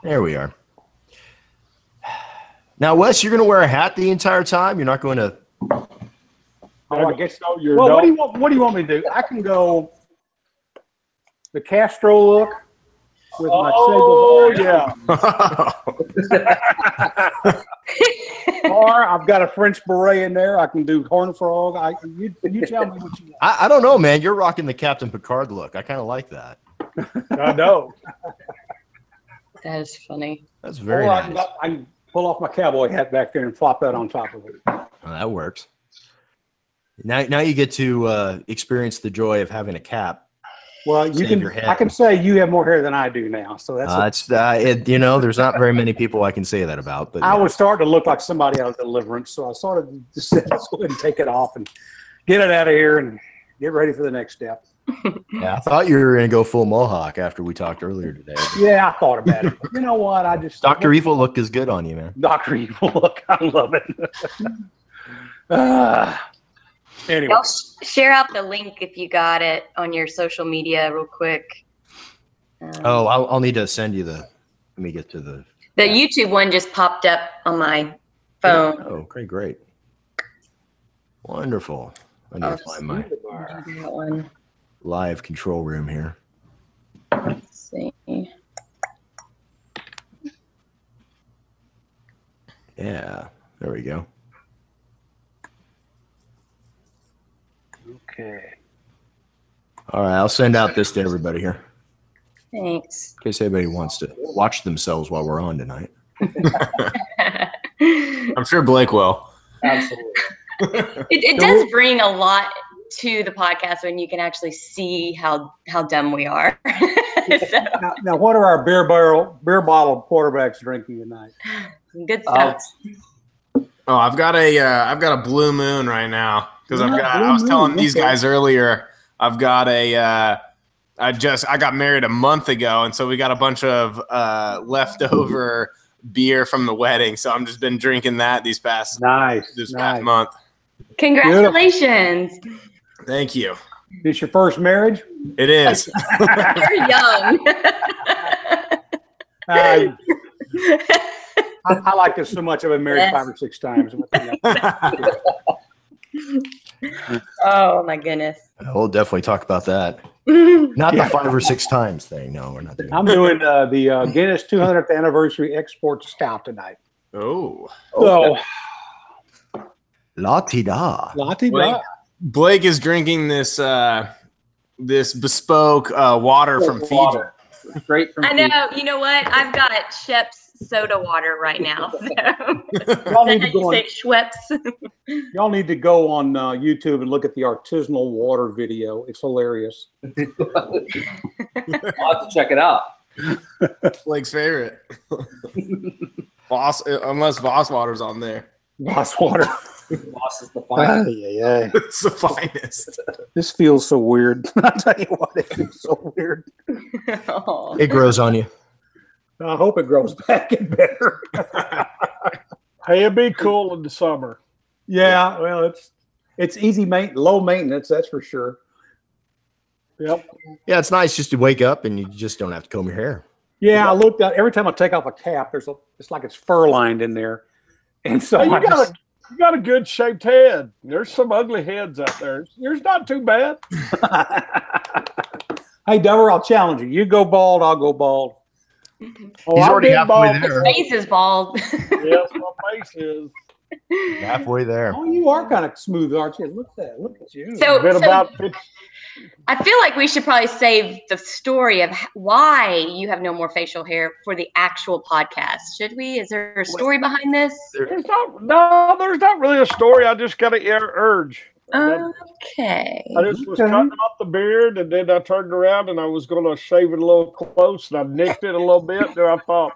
There we are. Now, Wes, you're going to wear a hat the entire time? You're not going to... Oh, I guess so. Well, what do you want me to do? I can go the Castro look with my sable. Or I've got a French beret in there. I can do Horned Frog. You tell me what you want. I don't know, man. You're rocking the Captain Picard look. I kind of like that. I know. That is funny. That's very nice. I can pull off my cowboy hat back there and flop that on top of it. Oh, that works. Now you get to experience the joy of having a cap. Well, I can say you have more hair than I do now, so that's there's not very many people I can say that about. But I was starting to look like somebody out of Deliverance, so I sort of just said, let's go ahead and take it off and get it out of here and get ready for the next step. Yeah, I thought you were going to go full mohawk after we talked earlier today. Yeah, I thought about it. You know what? Dr. Evil look is good on you, man. Dr. Evil look, I love it. Anyway. I'll share out the link if you got it on your social media real quick. I'll need to send you let me get to the YouTube one just popped up on my phone. Oh, great. Wonderful. I need to find my live control room here. Let's see. Yeah, there we go. Okay. All right, I'll send out this to everybody here. Thanks. In case anybody wants to watch themselves while we're on tonight. I'm sure Blake will. Absolutely. It does bring a lot to the podcast when you can actually see how dumb we are. So. Now, what are our beer bottle quarterbacks drinking tonight? Good stuff. Oh, I've got a Blue Moon right now because I was telling these guys earlier. I've got I got married a month ago, and so we got a bunch of leftover beer from the wedding. So I'm just been drinking that this past month. Congratulations! Thank you. This your first marriage? It is. You're young. I like this so much. I've been married 5 or 6 times. Oh my goodness. We'll definitely talk about that. Not the 5 or 6 times thing. No, we're not doing I'm doing the Guinness 200th Anniversary Export Stout tonight. Oh. So, La-ti-da. Blake is drinking this this bespoke water from Fiji. Straight from I know. You know what? I've got Shep's soda water right now. So. Y'all need to go say Schweppes. Y'all need to go on YouTube and look at the artisanal water video. It's hilarious. I'll have to check it out. Blake's favorite. Voss, unless Voss water's on there. Voss water. Voss is the finest. Yeah. It's the finest. This feels so weird. I'll tell you what, it feels so weird. It grows on you. I hope it grows back and better. Hey, it'd be cool in the summer. Yeah, well, it's easy, low maintenance, that's for sure. Yep. Yeah, it's nice just to wake up and you just don't have to comb your hair. Yeah, I looked at every time I take off a cap. It's like it's fur lined in there, and so hey, you got a good shaped head. There's some ugly heads out there. Yours not too bad. Hey, Dover, I'll challenge you. You go bald, I'll go bald. Oh, he's already halfway His there. face is bald. Yes, my face is. Halfway there. Oh, you are kind of smooth, aren't you? Look at that. Look at you. So about I feel like we should probably save the story of why you have no more facial hair for the actual podcast. Should we? Is there a story behind this? there's not really a story. I just got an urge. Okay. I just was cutting off the beard, and then I turned around and I was going to shave it a little close, and I nicked it a little bit. Then I thought,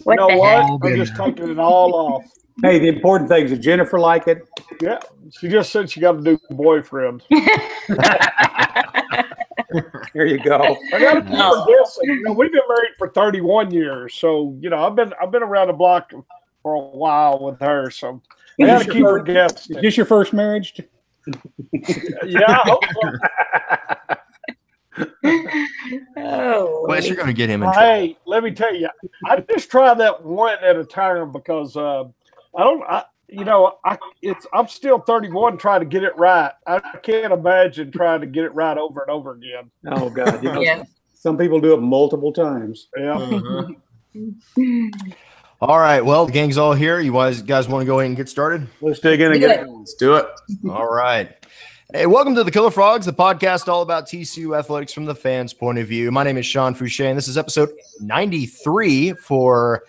you know what? I'm just taking it all off. Hey, the important thing is, did Jennifer like it? Yeah, she just said she got a new boyfriend. There you go. I got to keep her guessing. You know, we've been married for 31 years, so you know I've been around the block for a while with her. So I got to keep her guessing. Is this your first marriage? Yeah, I hope so. Oh, Well, unless you're going to get him in trouble. Hey, let me tell you, I just try that one at a time because I'm still 31 trying to get it right. I can't imagine trying to get it right over and over again. Oh God, Yeah. some people do it multiple times. Yeah. All right. Well, the gang's all here. You guys want to go ahead and get started? Let's dig in and get it. Let's do it. All right. Hey, welcome to the KillerFrogs, the podcast all about TCU athletics from the fans' point of view. My name is Sean Fouché, and this is episode 93 for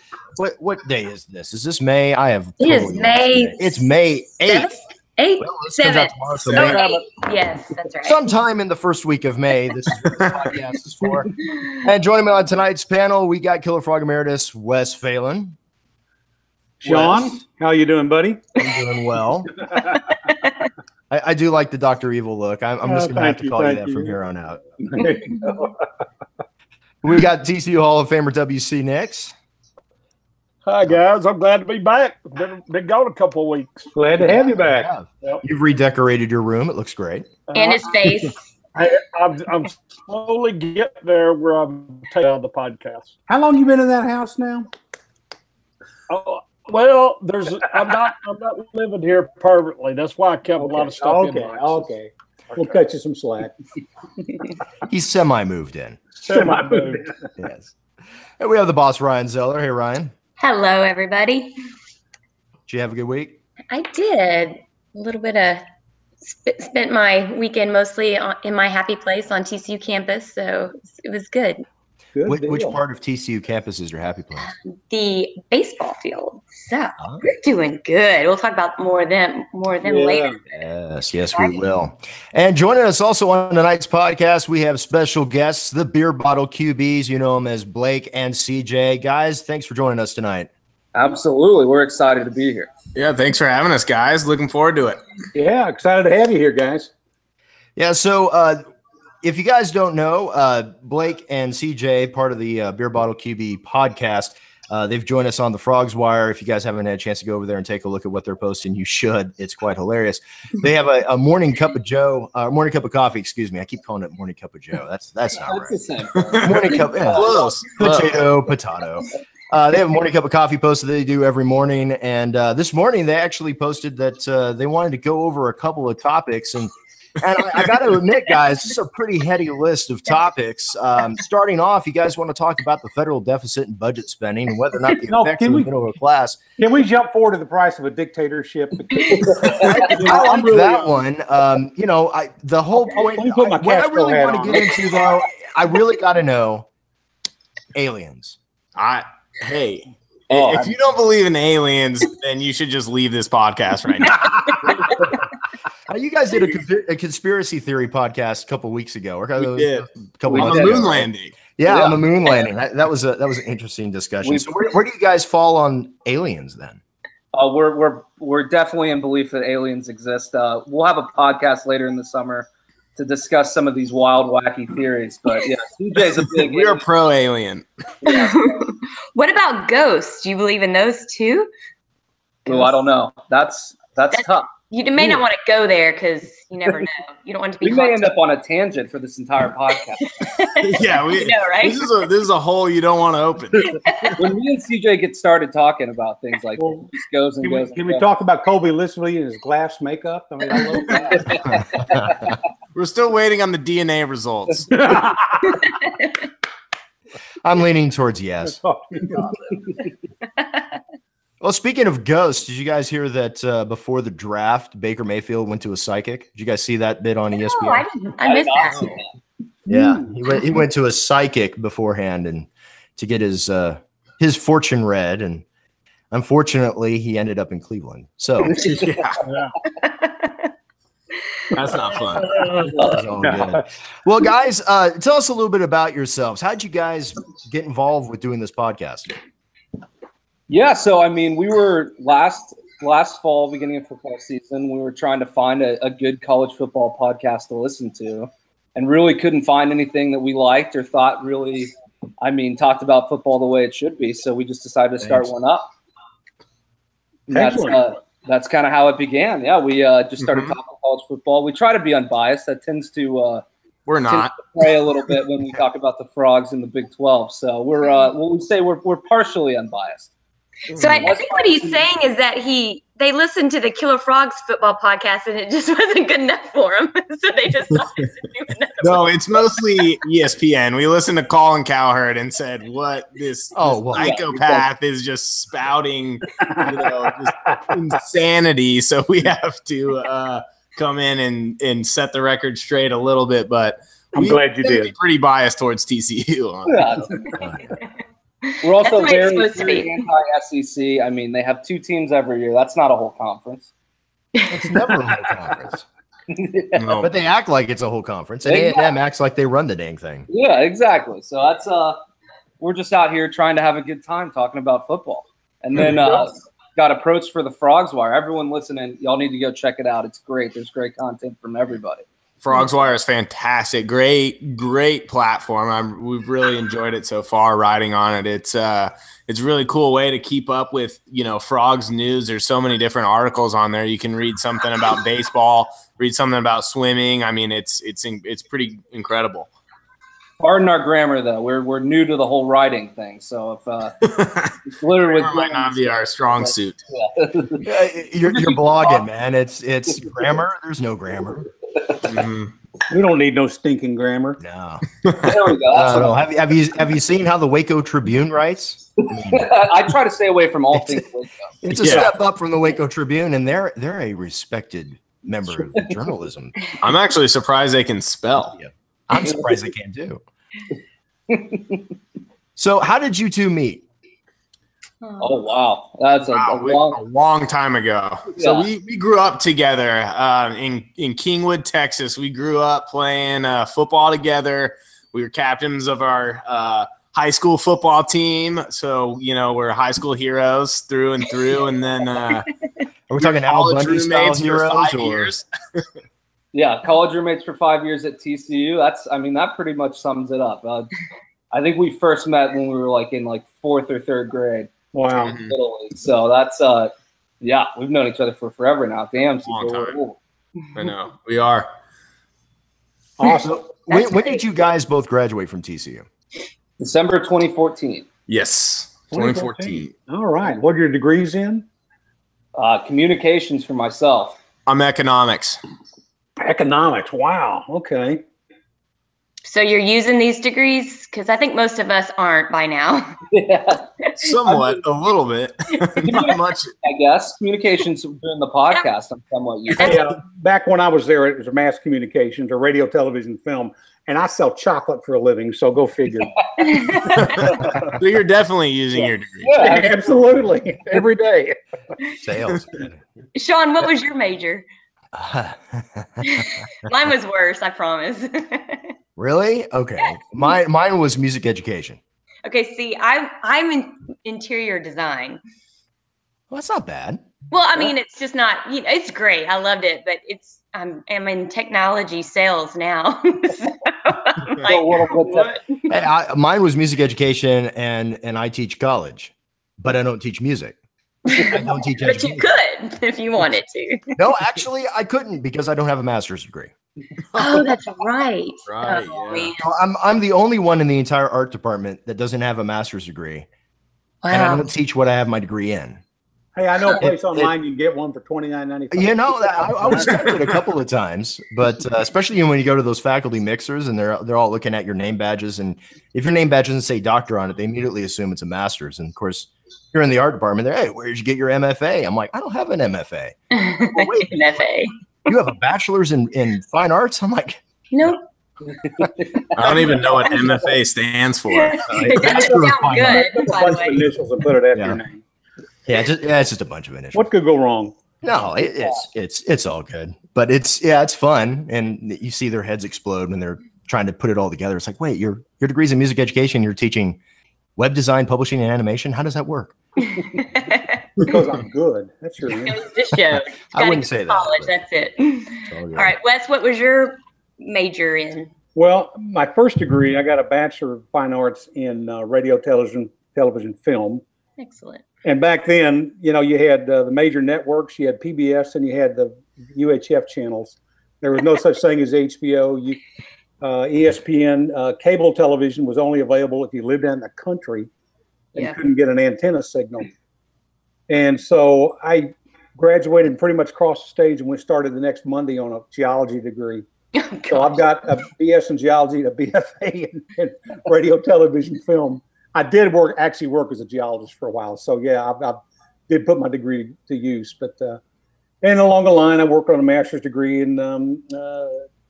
what day is this? Is this May? It's May 8th. 8th, Well, this comes 7th. out tomorrow, so May. 8th. Yes, that's right. Sometime in the first week of May, this is what this podcast is for. And joining me on tonight's panel, we got KillerFrog Emeritus Wes Phelan. Sean, Wes, how you doing, buddy? I'm doing well. I do like the Dr. Evil look. I'm just going to have to call you that from here on out. We got TCU Hall of Famer W.C. Nix. Hi, guys. I'm glad to be back. Been gone a couple of weeks. Glad to have you back. Yep. You've redecorated your room. It looks great. And his face. I'm slowly getting there where I'm taking on the podcast. How long you been in that house now? Well, I'm not living here permanently. That's why I kept a lot of stuff in boxes. Okay. We'll cut you some slack. He's semi-moved in. Semi-moved. Yes. And we have the boss, Ryan Zeller. Hey, Ryan. Hello, everybody. Did you have a good week? I did a little bit of spent my weekend mostly in my happy place on TCU campus, so it was good. Which part of TCU campus is your happy place? The baseball field. So we're doing good. We'll talk about more of them later. Yes, we will. And joining us also on tonight's podcast, we have special guests, the Beer Bottle QBs. You know them as Blake and CJ. Guys, thanks for joining us tonight. Absolutely. We're excited to be here. Yeah, thanks for having us, guys. Looking forward to it. Yeah, excited to have you here, guys. Yeah, so if you guys don't know, Blake and CJ, part of the Beer Bottle QB podcast, they've joined us on the Frogs Wire. If you guys haven't had a chance to go over there and take a look at what they're posting, you should. It's quite hilarious. They have a morning cup of coffee. Excuse me, I keep calling it morning cup of Joe. That's not right. The same. Morning cup, yeah. Close. Potato. They have a morning cup of coffee post that they do every morning, and this morning they actually posted that they wanted to go over a couple of topics and. And I got to admit, guys, this is a pretty heady list of topics. Starting off, you guys want to talk about the federal deficit and budget spending and whether or not the effects of the middle class. Can we jump forward to the price of a dictatorship? I like that one. The whole point. What I really want to get into, though, I really got to know aliens. If you don't believe in aliens, then you should just leave this podcast right now. You guys did a conspiracy theory podcast a couple of weeks ago. We did. A couple on months the ago. moon landing. Yeah, on the moon landing. That was an interesting discussion. So where do you guys fall on aliens then? We're definitely in belief that aliens exist. We'll have a podcast later in the summer to discuss some of these wild, wacky theories. But yeah, CJ's a big. We are pro alien. What about ghosts? Do you believe in those too? Oh, I don't know. That's tough. You may not want to go there because you never know. You don't want to be. We may end up on a tangent for this entire podcast. Yeah, right? This is a hole you don't want to open. When me and CJ get started talking about things like this goes and goes. Can we talk about Kobe Lissley and his glass makeup? I mean, I love that. We're still waiting on the DNA results. I'm leaning towards yes. Well, speaking of ghosts, did you guys hear that before the draft, Baker Mayfield went to a psychic? Did you guys see that bit on ESPN? No, I didn't. I missed that. Yeah, he went to a psychic beforehand and to get his fortune read, and unfortunately, he ended up in Cleveland. So yeah. That's not fun. All good. Well, guys, tell us a little bit about yourselves. How did you guys get involved with doing this podcast? Yeah, so I mean, we were last fall, beginning of football season, we were trying to find a good college football podcast to listen to, and really couldn't find anything that we liked or thought really, talked about football the way it should be. So we just decided to start one up. That's kind of how it began. Yeah, we just started talking college football. We try to be unbiased. That tends to We're not. Pray a little bit when we talk about the Frogs in the Big 12. So we're what we say we're partially unbiased. So I think what he's saying is that they listened to the Killer Frogs football podcast and it just wasn't good enough for them, so they decided to do another. No, it's mostly ESPN. We listened to Colin Cowherd and said, "What this psychopath is just spouting, just insanity." So we have to come in and set the record straight a little bit. But I'm glad you did. Pretty biased towards TCU. We're also very anti-SEC. I mean, they have 2 teams every year. That's not a whole conference. It's never a whole conference. No. But they act like it's a whole conference, and A&M acts like they run the dang thing. Yeah, exactly. So that's we're just out here trying to have a good time talking about football. And then got approached for the Frogs Wire. Everyone listening, y'all need to go check it out. It's great. There's great content from everybody. Frogs Wire is fantastic. Great platform. We've really enjoyed it so far, riding on it. It's a really cool way to keep up with, Frogs news. There's so many different articles on there. You can read something about baseball, read something about swimming. I mean, it's pretty incredible. Pardon our grammar, though. We're new to the whole writing thing, so if it's literally might not be our strong suit. Yeah. You're blogging, man. It's grammar. There's no grammar. Mm-hmm. We don't need no stinking grammar. No. There we go. No. Have you seen how the Waco Tribune writes? I try to stay away from all things Waco. It's a step up from the Waco Tribune, and they're a respected member of journalism. I'm actually surprised they can spell. Yeah. I'm surprised they can too. So, how did you two meet? Oh wow, that's a long time ago. Yeah. So we grew up together in Kingwood, Texas. We grew up playing football together. We were captains of our high school football team. So we're high school heroes through and through. And then are we talking Al Bundy style heroes? 5 years. Yeah, college roommates for 5 years at TCU. That pretty much sums it up. I think we first met when we were in 4th or 3rd grade. Wow. So that's we've known each other for forever now. Damn, long time. I know we are. Awesome. When did you guys both graduate from TCU? December 2014. Yes, 2014. All right. What are your degrees in? Communications for myself. I'm economics. Economics. Wow. Okay. So you're using these degrees? Because I think most of us aren't by now. Yeah. Somewhat, a little bit. Not much. I guess. Communications during the podcast, I'm somewhat used to. Hey, back when I was there, it was mass communications or radio, television, film, and I sell chocolate for a living, so go figure. So you're definitely using your degree. Yeah, absolutely. Every day. Sales. Sean, what was your major? Mine was worse, I promise. Really? Okay. Mine was music education. Okay, see, I'm in interior design. Well, that's not bad. Well, I mean, it's just not, it's great. I loved it, but I'm in technology sales now. Mine was music education and I teach college, but I don't teach music. I don't teach But you could if you wanted to. No, actually, I couldn't because I don't have a master's degree. Oh, that's right. Right. Oh, Yeah. So I'm the only one in the entire art department that doesn't have a master's degree. Wow. And I don't teach what I have my degree in. Hey, I know a place online you can get one for $29.95. I was tempted a couple of times, but especially when you go to those faculty mixers and they're all looking at your name badges, and if your name badge doesn't say doctor on it, they immediately assume it's a master's. And of course, you're in the art department. They're, hey, where did you get your MFA? I'm like, I don't have an MFA. Well, wait, MFA. You have a bachelor's in fine arts? I'm like, nope. I don't even know what MFA stands for. It doesn't sound good, Put a by the bunch of way. initials and put it after your name. Yeah, it's just a bunch of initials. What could go wrong? No, it's all good, but it's fun, and you see their heads explode when they're trying to put it all together. It's like, wait, your degree's in music education, you're teaching web design, publishing, and animation. How does that work? Because I'm good. That's your It was this show. I wouldn't say that, College, but- that's it. All good. All right, Wes, what was your major in? Well, my first degree, I got a Bachelor of Fine Arts in radio, television, film. Excellent. And back then, you had the major networks, you had PBS, and you had the UHF channels. There was no such thing as HBO. ESPN cable television was only available if you lived in the country and couldn't get an antenna signal. And so I graduated and pretty much crossed the stage and went started the next Monday on a geology degree. So I've got a BS in geology, a BFA in radio, television, film. I did actually work as a geologist for a while. So yeah, I did put my degree to use. But and along the line, I worked on a master's degree in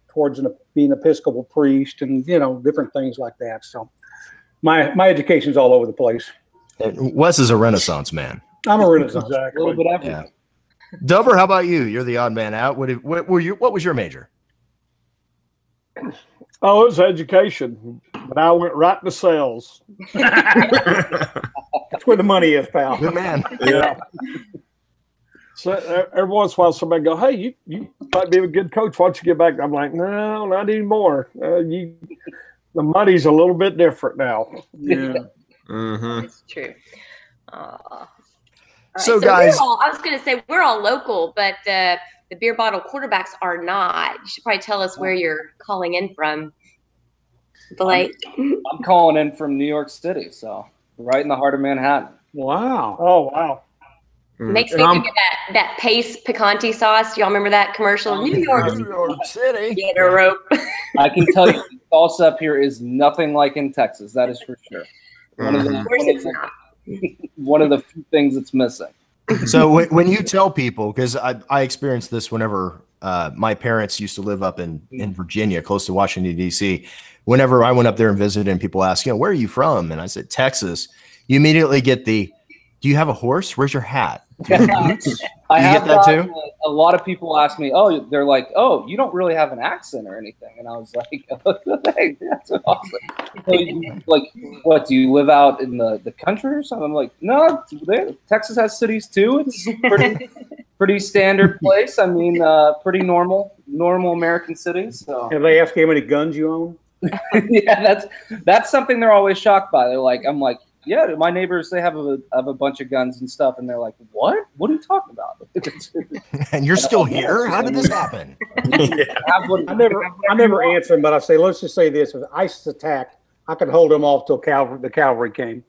towards being an Episcopal priest and different things like that. So my education's all over the place. Wes is a Renaissance man. I'm a Renaissance. Exactly. A little bit everything. Yeah. Dubber, how about you? You're the odd man out. What was your major? Oh, it was education, but I went right into sales. That's where the money is, pal. Good man. Yeah. So every once in a while, somebody go, "Hey, you might be a good coach. Why don't you get back?" I'm like, "No, not anymore. The money's a little bit different now." Yeah, That's true. So guys, I was going to say we're all local, but the beer bottle quarterbacks are not. You should probably tell us where you're calling in from. Blake. I'm calling in from New York City, so right in the heart of Manhattan. wow. Oh, wow. Makes me think of that Pace Picante sauce. Y'all remember that commercial? New York City. Get a rope. I can tell you, the sauce up here is nothing like in Texas. That is for sure. One of the few things that's missing. So when you tell people, because I experienced this whenever my parents used to live up in Virginia, close to Washington, D.C. Whenever I went up there and visited and people asked, where are you from? And I said, Texas. You immediately get do you have a horse? Where's your hat? I have get that too? A lot of people ask me, they're like, you don't really have an accent or anything. And I was like, hey, that's awesome. So what, do you live out in the country or something? I'm like, no, Texas has cities too. It's pretty standard place. I mean, pretty normal American cities. So. Have they asked you how many guns you own? Yeah, that's something they're always shocked by. They're like, I'm like, yeah, my neighbors, they have a bunch of guns and stuff, and they're like, what? What are you talking about? And you're still here? How did this happen? I never answer them, but I say, let's just say this: if ISIS attacked, I could hold them off till the cavalry came.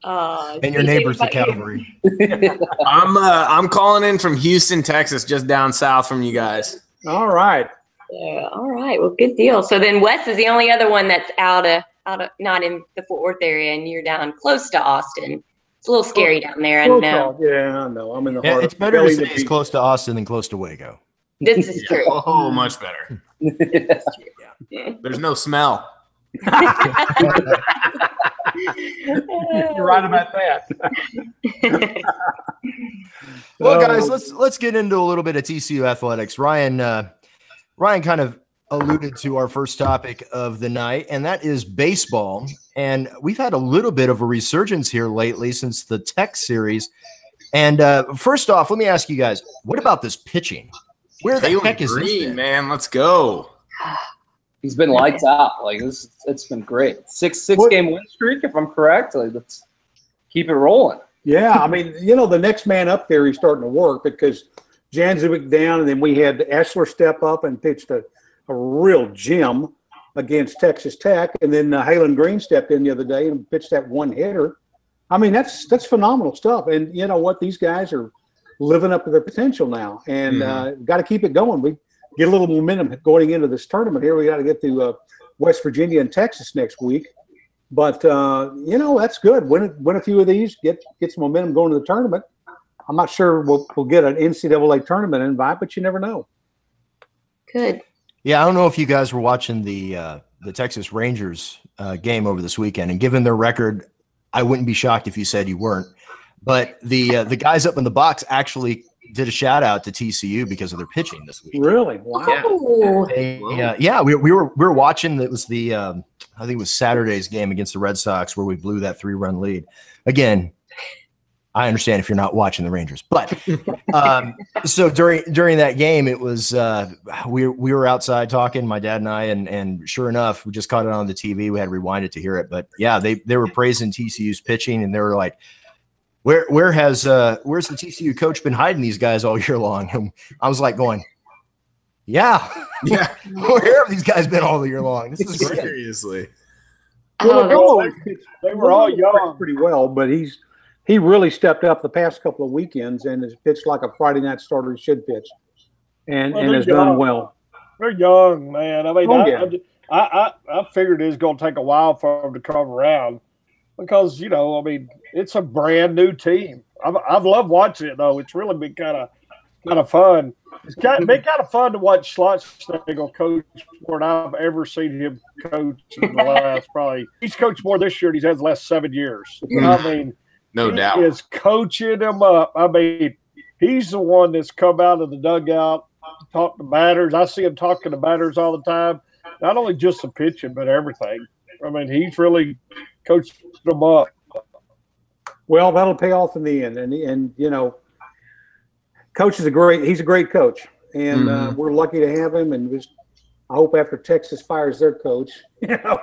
And your neighbor's the cavalry. I'm calling in from Houston, Texas, just down south from you guys. All right. Yeah. All right. Well, good deal. So then Wes is the only other one that's out of not in the Fort Worth area, and you're down close to Austin. It's a little scary down there. I know. Yeah, I know. I'm in the heart. It's better to stay as close to Austin than close to Waco. This is true. Oh, much better. That's true. Yeah. There's no smell. You're right about that. Well, guys, let's get into a little bit of TCU athletics. Ryan kind of alluded to our first topic of the night, and that is baseball. And we've had a little bit of a resurgence here lately since the Tech series. And first off, let me ask you guys, what about this pitching? Where the heck is this been? Man, let's go. He's been lights out. Like this, it's been great. Six game win streak, if I'm correct. Like, let's keep it rolling. Yeah, I mean, the next man up there is starting to work because Janzovic down, and then we had Eschler step up and pitched a real gem against Texas Tech, and then Halen Green stepped in the other day and pitched that one hitter. I mean, that's phenomenal stuff. And you know what? These guys are living up to their potential now, and got to keep it going. We get a little momentum going into this tournament here. We got to get to West Virginia and Texas next week. But, that's good. Win a few of these, get some momentum going to the tournament. I'm not sure we'll get an NCAA tournament invite, but you never know. Good. Yeah, I don't know if you guys were watching the Texas Rangers game over this weekend, and given their record, I wouldn't be shocked if you said you weren't. But the guys up in the box actually did a shout out to TCU because of their pitching this week. Really? Wow. Yeah. We were watching. It was the I think it was Saturday's game against the Red Sox where we blew that 3-run lead. Again, I understand if you're not watching the Rangers, but so during that game, it was we were outside talking, my dad and I, and sure enough, we just caught it on the TV. We had to rewind it to hear it, but yeah, they were praising TCU's pitching, and they were like, where's the TCU coach been hiding these guys all year long? And I was like going, Yeah. Yeah. Where have these guys been all year long? This is great. Seriously. Well, They were all young. pretty well, but he really stepped up the past couple of weekends and has pitched like a Friday night starter he should pitch, and has done well. They're young, man. I mean, Oh, I figured it was going to take a while for them to come around because, you know, I mean, it's a brand new team. I've loved watching it, though. It's really been kind of fun. It's been kind of fun to watch Schlottenegel coach more than I've ever seen him coach in the last he's coached more this year than he's had the last 7 years. I mean, No doubt. He is coaching them up. I mean, he's the one that's come out of the dugout, talk to batters. I see him talking to batters all the time. Not only just the pitching, but everything. I mean, he's really coached them up. Well, that'll pay off in the end, and you know, he's a great coach, and we're lucky to have him. And I hope after Texas fires their coach, you know,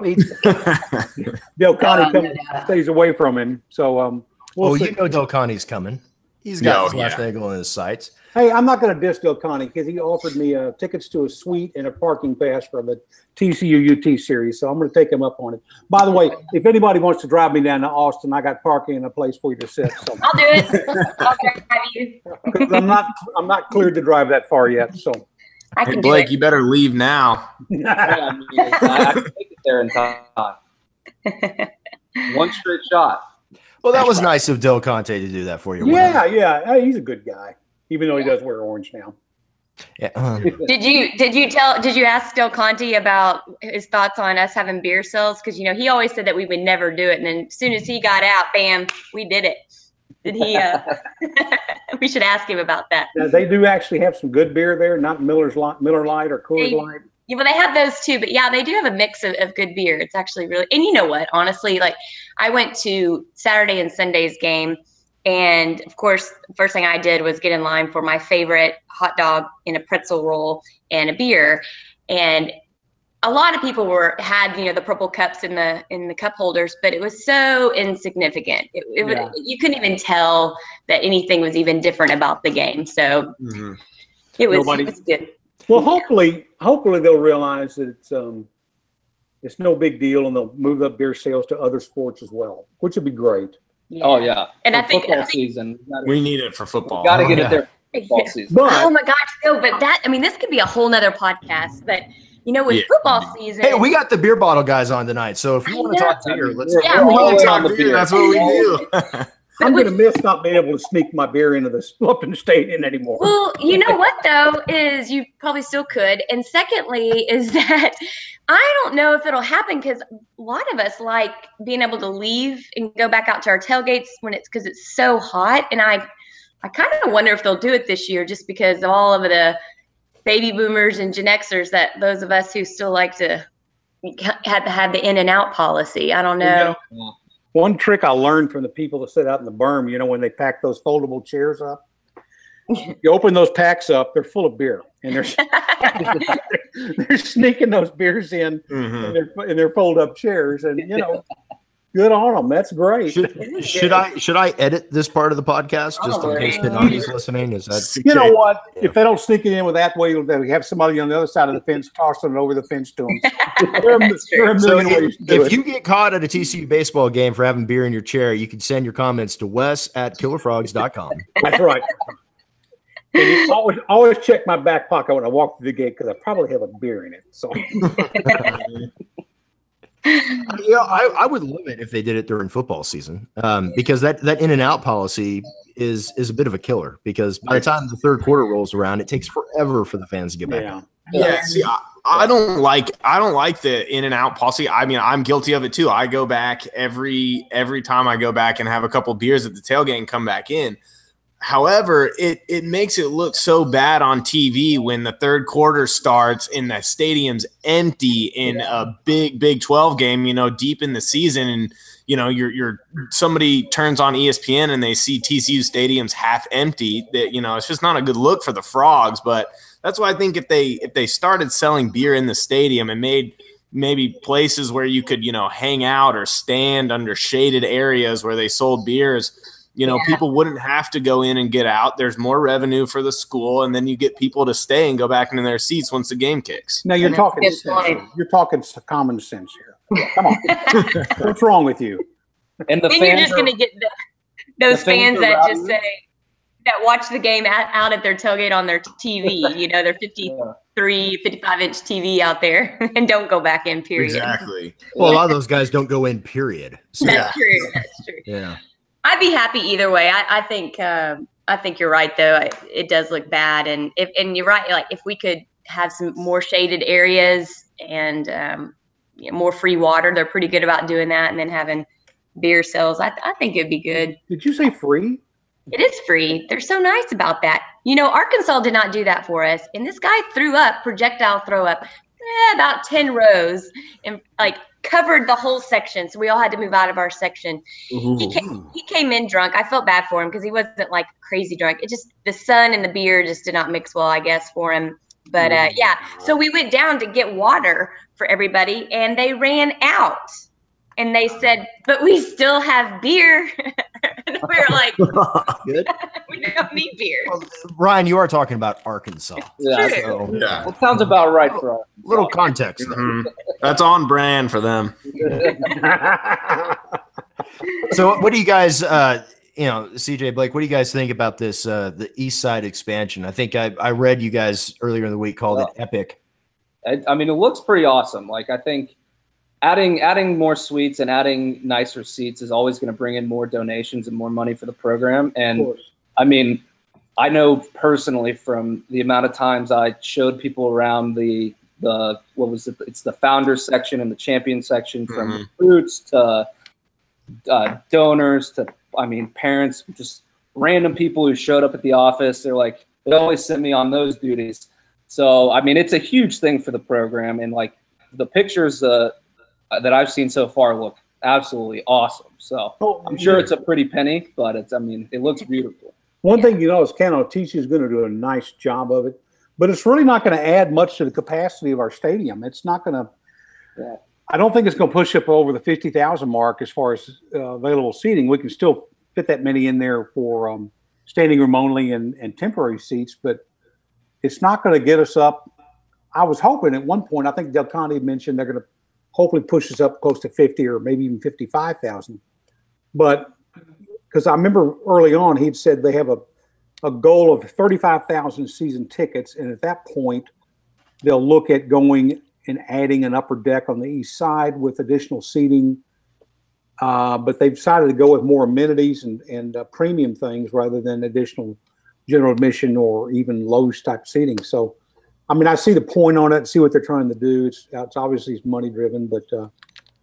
Del Conte stays away from him. So, we'll see. You know, Del Conte's coming. He's got his last angle in his sights. Hey, I'm not going to diss Del Conte because he offered me tickets to a suite and a parking pass for the TCU UT series, so I'm going to take him up on it. By the way, if anybody wants to drive me down to Austin, I got parking and a place for you to sit. So. I'll do it. I'll drive you. Because I'm not cleared to drive that far yet. So. I can Blake, do you better leave now. I can take it there in time. One straight shot. Well, that was nice of Del Conte to do that for you. Yeah. Hey, he's a good guy, even though he does wear orange now. Yeah. Did you ask Del Conte about his thoughts on us having beer sales? Because, you know, he always said that we would never do it. And then as soon as he got out, bam, we did it. Did he? We should ask him about that. Now, they do actually have some good beer there, not Miller Lite or Coors Light. Yeah, well, they have those too, but yeah, they do have a mix of good beer. It's actually really, and you know what, honestly, like I went to Saturday and Sunday's game, and of course, the first thing I did was get in line for my favorite hot dog in a pretzel roll and a beer. And a lot of people had, you know, the purple cups in the cup holders, but it was so insignificant. You couldn't even tell that anything was even different about the game. So it was good. Well, hopefully they'll realize that it's no big deal, and they'll move up beer sales to other sports as well, which would be great. Yeah. Oh yeah, and for football season, we need it for football. Got to get it there for football season. Oh my gosh, no! But this could be a whole nother podcast. But you know, with football season, hey, we got the beer bottle guys on tonight, so if you want to talk beer, let's. Yeah, we want to talk beer. That's what we do. I'm going to miss not being able to sneak my beer into the Lupton Stadium anymore. Well, you know what, though, is you probably still could. And secondly is that I don't know if it'll happen because a lot of us like being able to leave and go back out to our tailgates because it's so hot. And I kind of wonder if they'll do it this year just because of all of the baby boomers and Gen Xers, that those of us who still like to have the in and out policy. I don't know. Yeah. One trick I learned from the people that sit out in the berm, you know, when they pack those foldable chairs up, you open those packs up, they're full of beer, and they're sneaking those beers in their fold-up chairs, and you know, good on them. That's great. Should I edit this part of the podcast just in case Pinocchio's listening? Is that you know what? Yeah. If they don't sneak it in with that way, they have somebody on the other side of the fence tossing it over the fence to them. If you get caught at a TCU baseball game for having beer in your chair, you can send your comments to Wes@KillerFrogs.com. That's right. And you always check my back pocket when I walk through the gate because I probably have a beer in it. So. Yeah, I would love it if they did it during football season, because that in and out policy is a bit of a killer. Because by the time the third quarter rolls around, it takes forever for the fans to get back. Yeah. See, I don't like the in and out policy. I mean, I'm guilty of it too. I go back every time I go back and have a couple beers at the tailgate and come back in. However, it makes it look so bad on TV when the third quarter starts and the stadium's empty in a big 12 game, you know, deep in the season, and you know, you're somebody turns on ESPN and they see TCU stadium's half empty. That, you know, it's just not a good look for the Frogs. But that's why I think if they started selling beer in the stadium and made maybe places where you could, you know, hang out or stand under shaded areas where they sold beers, people wouldn't have to go in and get out. There's more revenue for the school, and then you get people to stay and go back into their seats once the game kicks. Now you're talking sense here. You're talking common sense here. Come on. What's wrong with you? And then you're just going to get those fans that just say, that watch the game out at their tailgate on their TV, their 53, 55-inch TV out there and don't go back in, period. Exactly. Well, a lot of those guys don't go in, period. So, That's true. Yeah. I'd be happy either way. I think you're right, though. It does look bad. And you're right. Like, if we could have some more shaded areas and more free water, they're pretty good about doing that. And then having beer sales, I think it'd be good. Did you say free? It is free. They're so nice about that. Arkansas did not do that for us. And this guy threw up, projectile throw up, about 10 rows and covered the whole section. So we all had to move out of our section. He came in drunk. I felt bad for him because he wasn't crazy drunk. It just, the sun and the beer just did not mix well, I guess, for him. But so we went down to get water for everybody and they ran out. And they said, but we still have beer. And we were like, good. We don't need beer. Well, Ryan, you are talking about Arkansas. Yeah. So, That sounds about right for us. Little context. That's on brand for them. So what do you guys, CJ, Blake, what do you guys think about this, the East Side expansion? I think I read you guys earlier in the week called it epic. I mean, it looks pretty awesome. I think adding more suites and adding nicer seats is always going to bring in more donations and more money for the program. And I mean, I know personally from the amount of times I showed people around the what was it? It's the founders section and the champion section, from recruits to donors to, parents, just random people who showed up at the office. They always sent me on those duties. So, it's a huge thing for the program. And the pictures, that I've seen so far look absolutely awesome. So I'm sure it's a pretty penny, but it looks beautiful. One thing is TCU is going to do a nice job of it, but it's really not going to add much to the capacity of our stadium. It's not going to, I don't think it's going to push up over the 50,000 mark as far as available seating. We can still fit that many in there for standing room only and temporary seats, but it's not going to get us up. I was hoping at one point, I think Del Conte mentioned they're going to hopefully push us up close to 50 or maybe even 55,000. But because I remember early on, he'd said they have a goal of 35,000 season tickets. And at that point, they'll look at going and adding an upper deck on the east side with additional seating. But they've decided to go with more amenities and premium things rather than additional general admission or even Lowe's type seating. So, I see the point on it, see what they're trying to do. It's obviously money driven, but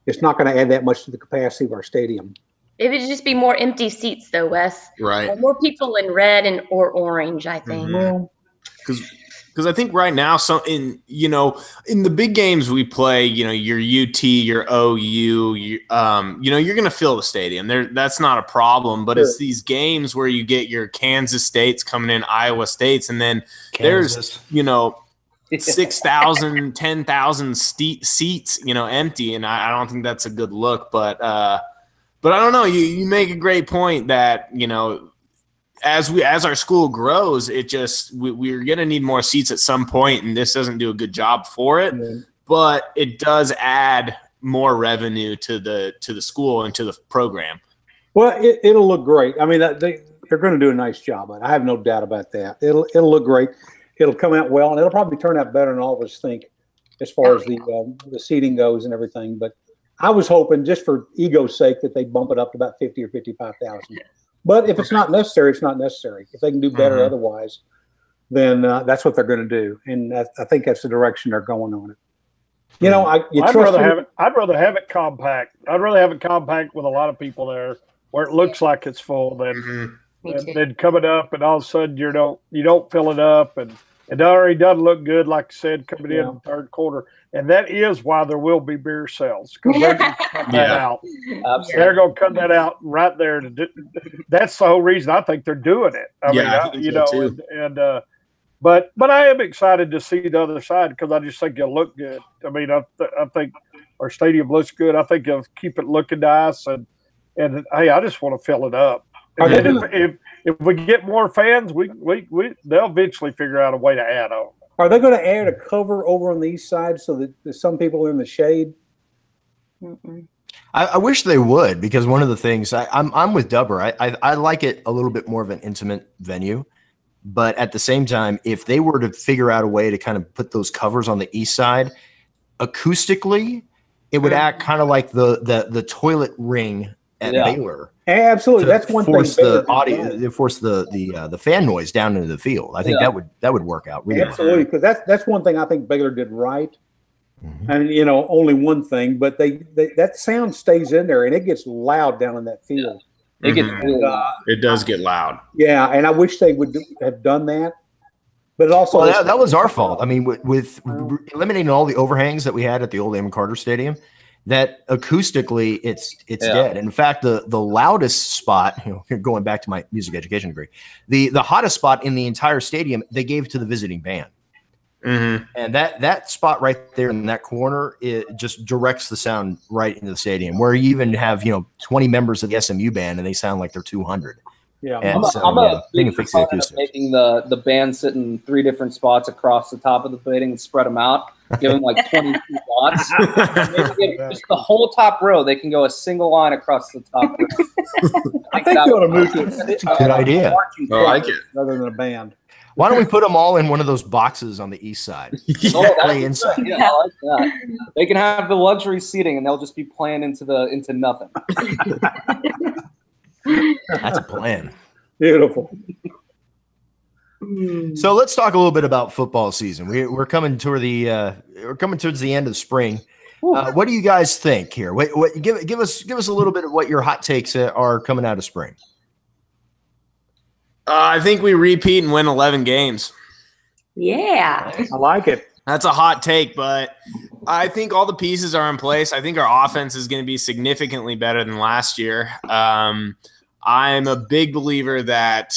it's not going to add that much to the capacity of our stadium. It would just be more empty seats, though, Wes. Right. More people in red or orange, I think. Because I think right now, in the big games we play, your UT, your OU, you're going to fill the stadium. That's not a problem. But it's these games where you get your Kansas States coming in, Iowa States, and then there's 6,000, 10,000 seats, empty, and I don't think that's a good look. But I don't know. You make a great point that as our school grows, we're gonna need more seats at some point, and this doesn't do a good job for it. But it does add more revenue to the school and to the program. Well, it'll look great. They're going to do a nice job. I have no doubt about that. It'll look great. It'll come out well, and it'll probably turn out better than all of us think as far as the seating goes and everything. But I was hoping, just for ego's sake, that they bump it up to about 50 or 55,000. But if it's not necessary, it's not necessary. If they can do better otherwise, then that's what they're going to do. And I think that's the direction they're going on it. I'd rather have it compact. I'd rather have it compact with a lot of people there, where it looks like it's full than coming up and all of a sudden you don't fill it up, and it already doesn't look good, like I said, coming in the third quarter. And that is why there will be beer sales, because they're going to cut that out. Absolutely. They're going to cut that out right there. That's the whole reason I think they're doing it. But I am excited to see the other side, because I just think it'll look good. I think our stadium looks good. I think it'll keep it looking nice. And hey, I just want to fill it up. And then if we get more fans, they'll eventually figure out a way to add on. Are they going to add a cover over on the east side so that there's some people in the shade? I wish they would, because one of the things I'm with Dubber. I like it a little bit more of an intimate venue, but at the same time, if they were to figure out a way to kind of put those covers on the east side, acoustically, it would act kind of like the toilet ring at Baylor. Absolutely, that's one thing. Force the audio, force the fan noise down into the field. I think that would work out really absolutely, because that's one thing I think Baylor did right. And only one thing, but they that sound stays in there and it gets loud down in that field. It gets it does get loud. Yeah, and I wish they would have done that. But it also that was our fault. I mean, with eliminating all the overhangs that we had at the old Amon Carter Stadium, that acoustically it's dead. And in fact, the loudest spot, going back to my music education degree, the hottest spot in the entire stadium they gave to the visiting band. And that spot right there in that corner, it just directs the sound right into the stadium, where you even have 20 members of the SMU band and they sound like they're 200. Yeah, I'm a big proponent of making the band sit in 3 different spots across the top of the building and spread them out. Give them like 22 spots. Maybe just the whole top row. They can go a single line across the top row. I think you ought to move to it's a good idea. I like it. Rather than a band. Why don't we put them all in one of those boxes on the east side? Inside. Yeah, I like that. They can have the luxury seating, and they'll just be playing into nothing. That's a plan. Beautiful. So let's talk a little bit about football season. We're coming towards the end of the spring. What do you guys think here? Give us a little bit of what your hot takes are coming out of spring. I think we repeat and win 11 games. Yeah, I like it. That's a hot take, but I think all the pieces are in place. I think our offense is going to be significantly better than last year. I'm a big believer that,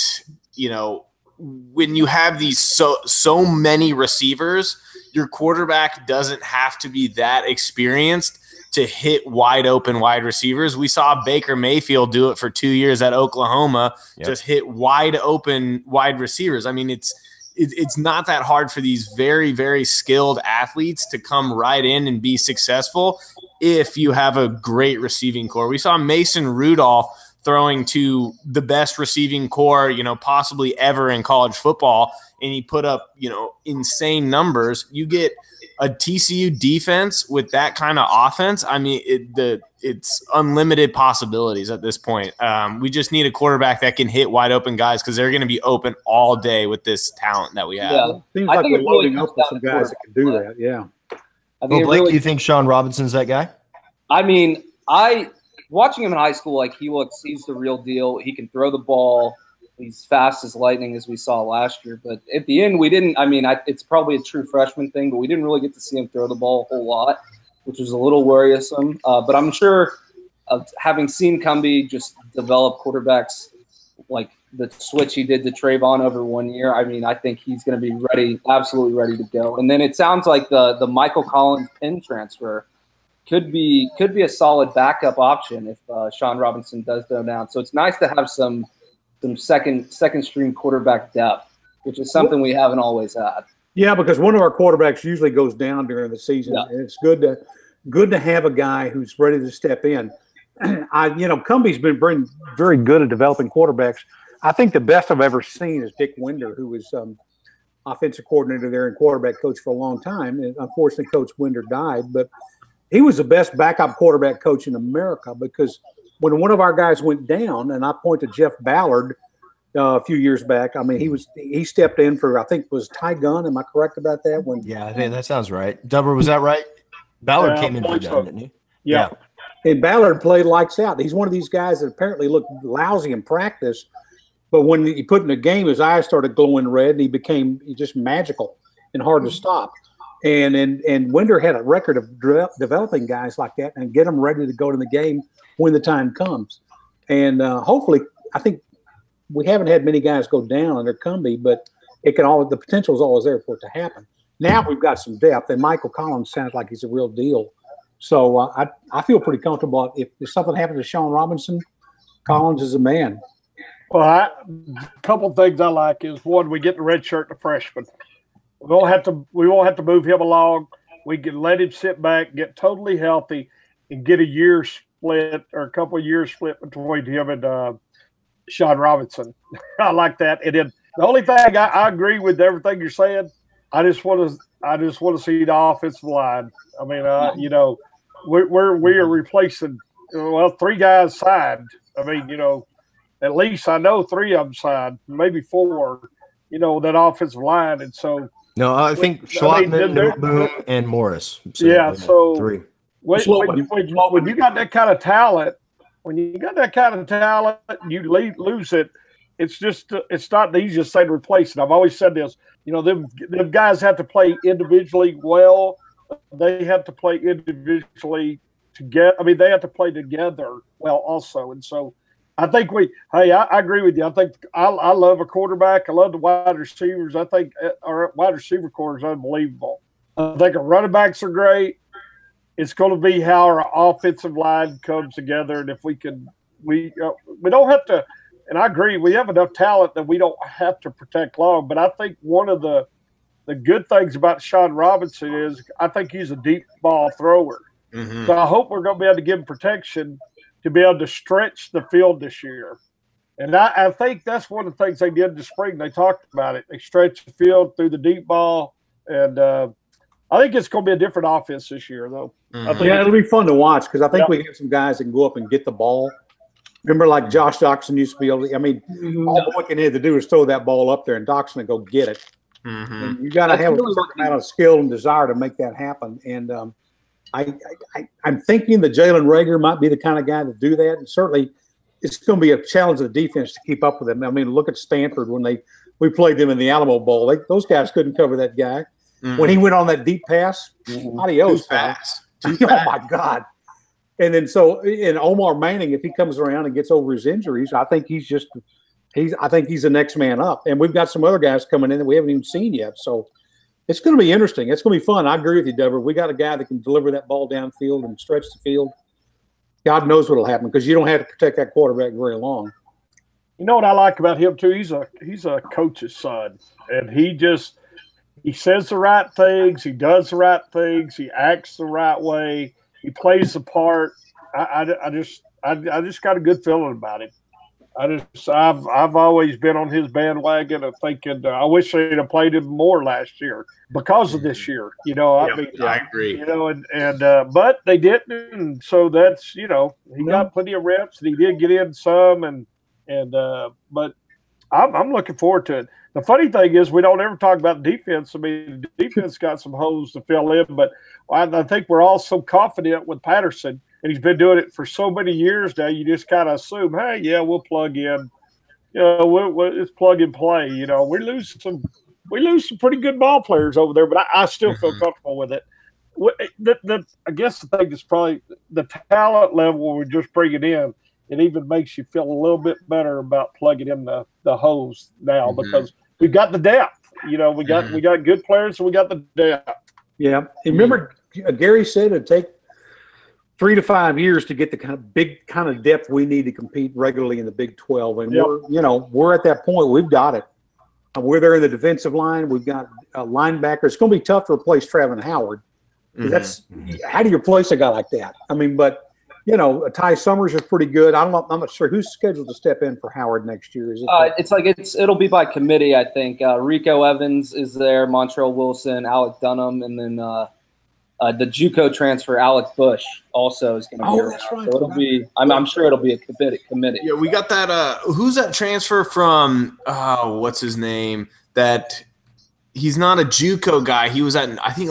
when you have these so many receivers, your quarterback doesn't have to be that experienced to hit wide open wide receivers. We saw Baker Mayfield do it for 2 years at Oklahoma, just hit wide open wide receivers. I mean, it's not that hard for these very, very skilled athletes to come right in and be successful if you have a great receiving core. We saw Mason Rudolph throwing to the best receiving core, possibly ever in college football, and he put up, insane numbers. You get a TCU defense with that kind of offense. I mean, it's unlimited possibilities at this point. We just need a quarterback that can hit wide open guys, because they're going to be open all day with this talent that we have. Yeah, seems like we're loading up with some guys that can do that. Yeah. Blake, do you think Sean Robinson's that guy? I mean, watching him in high school, he's the real deal. He can throw the ball. He's fast as lightning, as we saw last year. But at the end, we didn't – it's probably a true freshman thing, but we didn't really get to see him throw the ball a whole lot, which was a little worrisome. But I'm sure having seen Cumbie just develop quarterbacks like the switch he did to Trayvon over 1 year, I think he's going to be ready, absolutely ready to go. And then it sounds like the Michael Collins Penn transfer could be a solid backup option if Sean Robinson does go down. So it's nice to have some second stream quarterback depth, which is something we haven't always had. Yeah, because one of our quarterbacks usually goes down during the season, and it's good to have a guy who's ready to step in. Cumbie's been very good at developing quarterbacks. I think the best I've ever seen is Dick Winder, who was offensive coordinator there and quarterback coach for a long time. And unfortunately, Coach Winder died, but he was the best backup quarterback coach in America, because when one of our guys went down, and I point to Jeff Ballard a few years back, he stepped in for, I think, was Ty Gunn. Am I correct about that? Yeah, I think that sounds right. Dubber, was that right? Ballard came in for Gunn, didn't he? Yeah. And Ballard played lights out. He's one of these guys that apparently looked lousy in practice, but when he put in a game, his eyes started glowing red, and he became just magical and hard to stop. And Winder had a record of developing guys like that and get them ready to go to the game when the time comes. And hopefully, I think we haven't had many guys go down under Cumbie, but the potential is always there for it to happen. Now we've got some depth, and Michael Collins sounds like he's a real deal. So I feel pretty comfortable. If something happens to Sean Robinson, Collins is a man. Well, a couple of things I like is, one, we get the red shirt to freshman. We won't have to move him along. We can let him sit back, get totally healthy, and get a year split or a couple of years split between him and Sean Robinson. I like that. And then the only thing I agree with everything you're saying. I just want to see the offensive line. I mean, you know, we are replacing. Well, 3 guys signed. I mean, you know, at least I know 3 of them signed, maybe 4. You know, that offensive line, and so. No, I think Schlotman, Boom, and Morris. So, yeah, so 3. When you got that kind of talent, you lose it. It's not the easiest thing to replace it. I've always said this. You know, them guys have to play individually well. They have to play individually together. I mean, they have to play together well also. And so I think I agree with you. I think I love a quarterback. I love the wide receivers. I think our wide receiver core is unbelievable. I think our running backs are great. It's going to be how our offensive line comes together. And if we don't have to, and I agree, we have enough talent that we don't have to protect long. But I think one of the good things about Sean Robinson is I think he's a deep ball thrower. Mm-hmm. So I hope we're going to be able to give him protection to be able to stretch the field this year. And I think that's one of the things they did in the spring. They talked about it. They stretched the field through the deep ball. And I think it's going to be a different offense this year, though. Mm-hmm. Yeah, it'll be fun to watch because I think we have some guys that can go up and get the ball. Remember, like Josh Doxson used to be able to – I mean, all Boykin had to do was throw that ball up there and Doxson would go get it. Mm-hmm. And you got to have a certain amount of skill and desire to make that happen. And I'm thinking that Jalen Reagor might be the kind of guy to do that. And certainly it's going to be a challenge to the defense to keep up with him. I mean, look at Stanford when we played them in the Alamo Bowl. Those guys couldn't cover that guy. Mm-hmm. When he went on that deep pass, adios. Too fast. Oh, my God. And then and Omar Manning, if he comes around and gets over his injuries, I think he's the next man up. And we've got some other guys coming in that we haven't even seen yet. So it's going to be interesting. It's going to be fun. I agree with you, Deborah. We got a guy that can deliver that ball downfield and stretch the field. God knows what will happen because you don't have to protect that quarterback very long. You know what I like about him too? He's a coach's son, and he says the right things. He does the right things. He acts the right way. He plays the part. I just got a good feeling about him. I've always been on his bandwagon of thinking I wish they'd have played him more last year because of this year. You know, I agree. You know, and but they didn't, and so that's he got plenty of reps and he did get in some, but I'm looking forward to it. The funny thing is we don't ever talk about defense. I mean, the defense got some holes to fill in, but I think we're all so confident with Patterson. And he's been doing it for so many years now. You just kind of assume, hey, yeah, we'll plug in. You know, it's plug and play. You know, we lose some pretty good ball players over there, but I still feel comfortable with it. I guess the thing is probably the talent level we're just bringing in. It even makes you feel a little bit better about plugging in the hose now because we've got the depth. You know, we got good players, so we got the depth. Yeah, and remember Gary said it'd take 3 to 5 years to get the big kind of depth we need to compete regularly in the Big 12. And we're at that point. We've got it. We're there in the defensive line. We've got a linebacker. It's going to be tough to replace Travon Howard. That's how do you replace a guy like that? I mean, but Ty Summers is pretty good. I'm not sure who's scheduled to step in for Howard next year. Is it? It'll be by committee. I think Rico Evans is there, Montrell Wilson, Alec Dunham, and then the JUCO transfer Alec Bush also is going to be around. That's right. So it'll be. I'm sure it'll be a committee. Yeah, we got that. Who's that transfer from? What's his name? That he's not a JUCO guy. He was at I think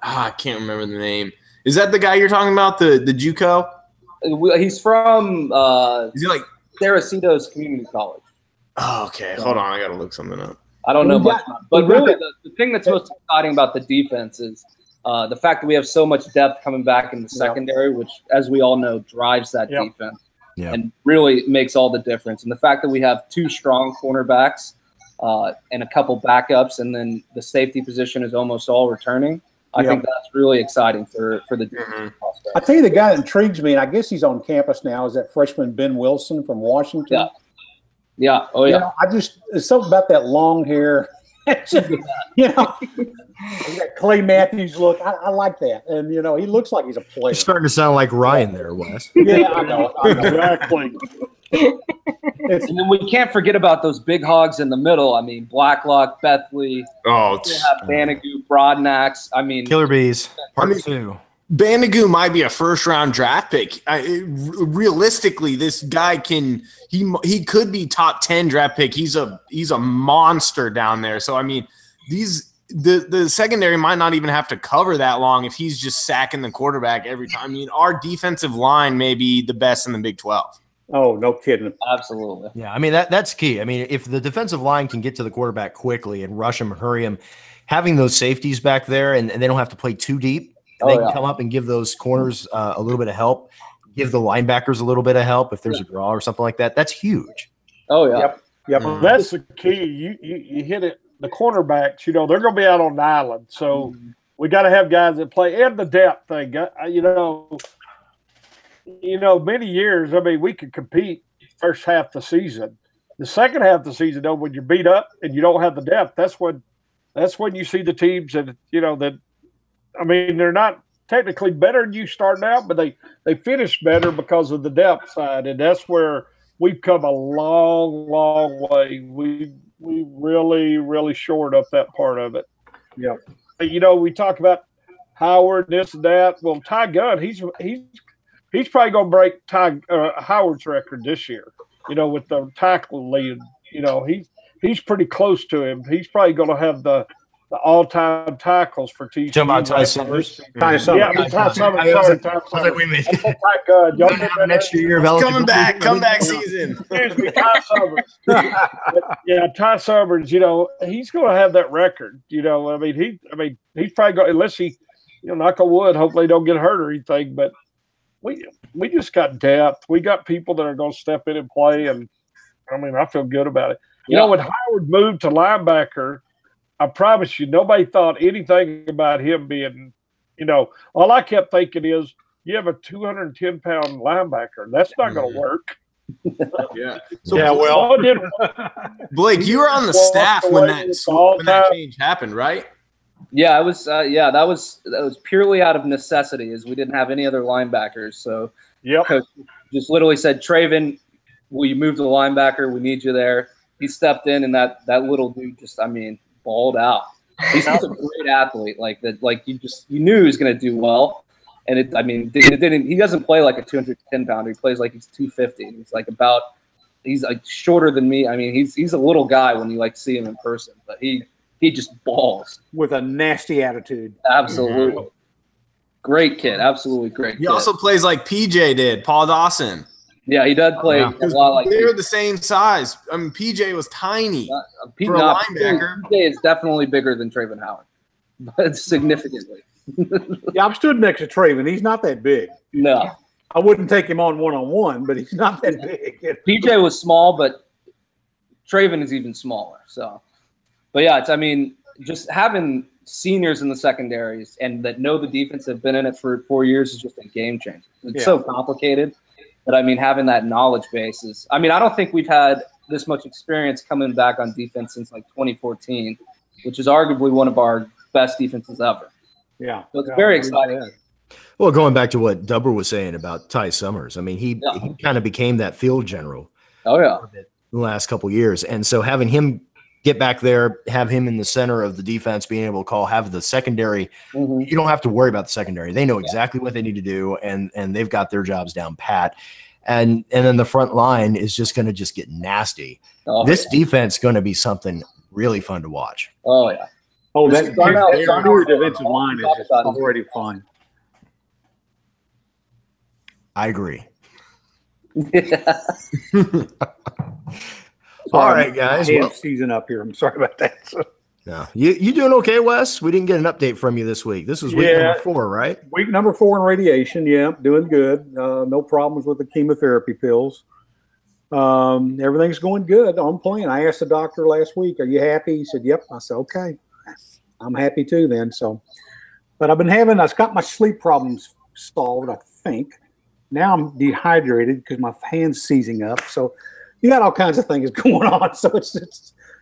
I can't remember the name. Is that the guy you're talking about? The JUCO? He's from. Is he like Saraceno's Community College? Oh, okay. Hold on, I got to look something up. I don't know much, but really the thing that's most exciting about the defense is. The fact that we have so much depth coming back in the secondary, which, as we all know, drives that defense and really makes all the difference. And the fact that we have 2 strong cornerbacks and a couple backups, and then the safety position is almost all returning, I think that's really exciting for the defense. I tell you, the guy that intrigues me, and I guess he's on campus now, is that freshman Ben Wilson from Washington. Yeah. Oh yeah. You know, there's something about that long hair. You know, that Clay Matthews look. I like that, and you know, he looks like he's a player. You're starting to sound like Ryan there, Wes. Yeah, I know. Exactly. And then we can't forget about those big hogs in the middle. I mean, Blacklock, Bethley. Oh, We have Banagoo, Broadnax. I mean, Killer Bees, part 2. Banagoo might be a first-round draft pick. Realistically, this guy he could be top 10 draft pick. He's a monster down there. So I mean, the secondary might not even have to cover that long if he's just sacking the quarterback every time. I mean, our defensive line may be the best in the Big 12. Oh, no kidding. absolutely. Yeah, I mean that's key. I mean, if the defensive line can get to the quarterback quickly and rush him, hurry him, having those safeties back there and they don't have to play too deep. They can come up and give those corners a little bit of help, give the linebackers a little bit of help if there's a draw or something like that. That's huge. Oh yeah. Yep. Well, that's the key. You hit it. The cornerbacks, you know, they're going to be out on the island, so we got to have guys that play, and the depth thing. You know, many years. I mean, we could compete first half of the season. The second half of the season, though, when you're beat up and you don't have the depth, that's when you see the teams that I mean, they're not technically better than you starting out, but they finish better because of the depth side, and that's where we've come a long, long way. We really, really shored up that part of it. Yeah. You know, we talk about Howard, this and that. Well, Ty Gunn, he's probably going to break Howard's record this year. You know, with the tackle lead. You know, he's pretty close to him. He's probably going to have the all-time tackles for TCU. Talking about Ty Summers? Ty Summers. Yeah, Ty Summers. Sorry, Ty Summers. Like, wait a minute. Ty Gunn. Y'all have an extra year of Comeback season. Excuse me, Ty Summers. Yeah, Ty Summers. You know, he's going to have that record. You know, I mean, he's probably going, unless he, you know, knock on wood. Hopefully, he don't get hurt or anything. But we just got depth. We got people that are going to step in and play, and I mean, I feel good about it. You know, when Howard moved to linebacker, I promise you, nobody thought anything about him being, you know, all I kept thinking is, you have a 210-pound linebacker. That's not going to work. Yeah. So Blake, you were on the staff when that change happened, right? Yeah, it was. That was purely out of necessity, as we didn't have any other linebackers. So, Coach just literally said, "Traven, will you move to the linebacker? We need you there." He stepped in, and that little dude just, I mean, balled out. He's such a great athlete, like that. Like you knew he was going to do well, and it didn't. He doesn't play like a 210-pounder. He plays like he's 250. He's like shorter than me. I mean, he's a little guy when you like see him in person, but he just balls with a nasty attitude. Absolutely, great kid. Absolutely great. He also plays like PJ did, Paul Dawson. Yeah, he does play a lot like they're the same size. I mean, PJ was tiny for a linebacker. PJ is definitely bigger than Traven Howard, but significantly. Yeah, I've stood next to Traven. He's not that big. No. I wouldn't take him on one-on-one, but he's not that big. PJ was small, but Traven is even smaller. So, but yeah, just having seniors in the secondaries and that know the defense, have been in it for 4 years, is just a game changer. It's so complicated. But, I mean, having that knowledge base is – I mean, I don't think we've had this much experience coming back on defense since, like, 2014, which is arguably one of our best defenses ever. Yeah. So it's very exciting. Well, going back to what Dubber was saying about Ty Summers, I mean, he kind of became that field general. Oh, yeah. The last couple of years. And so having him get back there, have him in the center of the defense, being able to have the secondary, you don't have to worry about the secondary. They know exactly what they need to do, and they've got their jobs down pat. And then the front line is just going to just get nasty. This defense is going to be something really fun to watch. Oh, yeah. Oh, that defensive line is just already fun. I agree. All right, guys. Season up here. I'm sorry about that. No, you doing okay, Wes? We didn't get an update from you this week. This was week number 4, right? Week number 4 in radiation. Yeah, doing good. No problems with the chemotherapy pills. Everything's going good. I'm playing. I asked the doctor last week, "Are you happy?" He said, "Yep." I said, "Okay, I'm happy too." Then but I've got my sleep problems solved. I think now I'm dehydrated because my hand's seizing up. So you got all kinds of things going on. So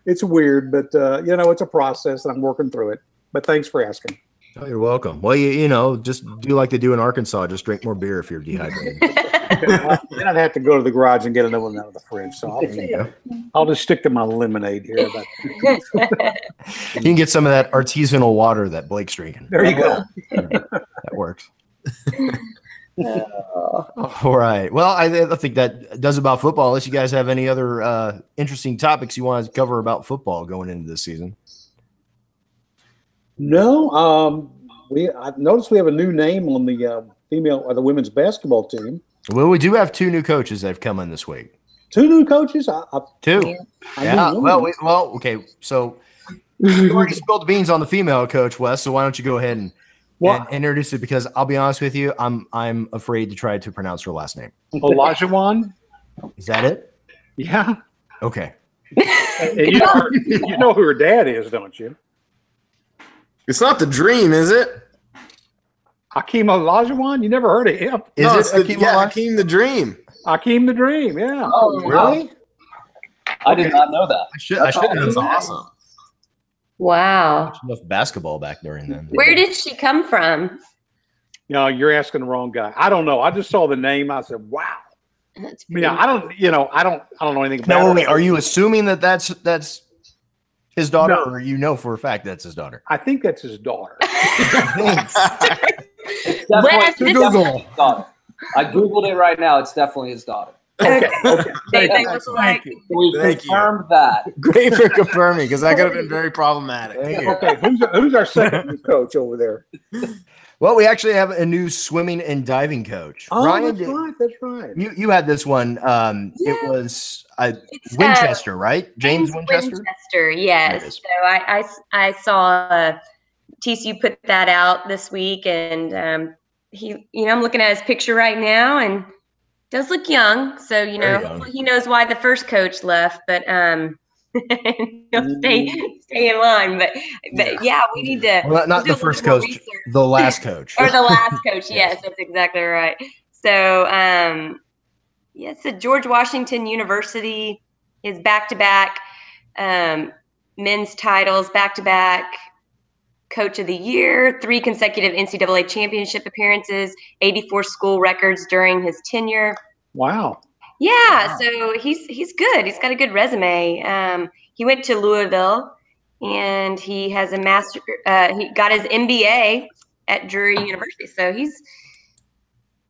it's weird, but it's a process and I'm working through it. But thanks for asking. Oh, you're welcome. Well, you know, just do like they do in Arkansas. Just drink more beer if you're dehydrated. Then I'd have to go to the garage and get another one out of the fridge. So I'll just stick to my lemonade here. But you can get some of that artisanal water that Blake's drinking. There you go. That works. All right. Well, I think that does about football. Unless you guys have any other interesting topics you want to cover about football going into this season. No. I've noticed we have a new name on the female or the women's basketball team. Well, we do have 2 new coaches that have come in this week. 2 new coaches? 2. Yeah. Well, okay. So you already spilled the beans on the female coach, Wes. So why don't you go ahead and introduce it? Because I'll be honest with you, I'm afraid to try to pronounce her last name. Olajuwon? Is that it? Yeah. Okay. And you know who her dad is, don't you? It's not the Dream, is it? Hakeem Olajuwon? You never heard of him? Hakeem the Dream. Hakeem the Dream, yeah. Oh, Really? I did not know that. I should have known That's that. awesome. Wow. Enough basketball back during then. Where did she come from? No, you're asking the wrong guy. I don't know. I just saw the name. I said, "Wow." That's I mean, I don't know anything about No, her. wait. Are you assuming that that's his daughter, or you know for a fact that's his daughter? I think that's his daughter. It's Wes, definitely this- his daughter. I Googled it right now. It's definitely his daughter. Okay. They look like. Thank you. We've Thank you. confirmed that. Great for confirming, because that could have been very problematic. Thank you. Okay, who's our second new coach over there? Well, we actually have a new swimming and diving coach. Oh, Ryan, that's right. you had this one. It was Winchester, right? James Winchester. Yes. There it is. So I saw TCU put that out this week, and I'm looking at his picture right now, and does look young. So hopefully he knows why the first coach left, but he'll stay in line. But yeah, we need to. Well, not the first coach, the last coach. Or the last coach. Yes, that's exactly right. So so George Washington University is back-to-back men's titles, back-to-back Coach of the Year, 3 consecutive NCAA championship appearances, 84 school records during his tenure. Wow. Yeah, so he's good. He's got a good resume. He went to Louisville, and he has a master. He got his MBA at Drury University. So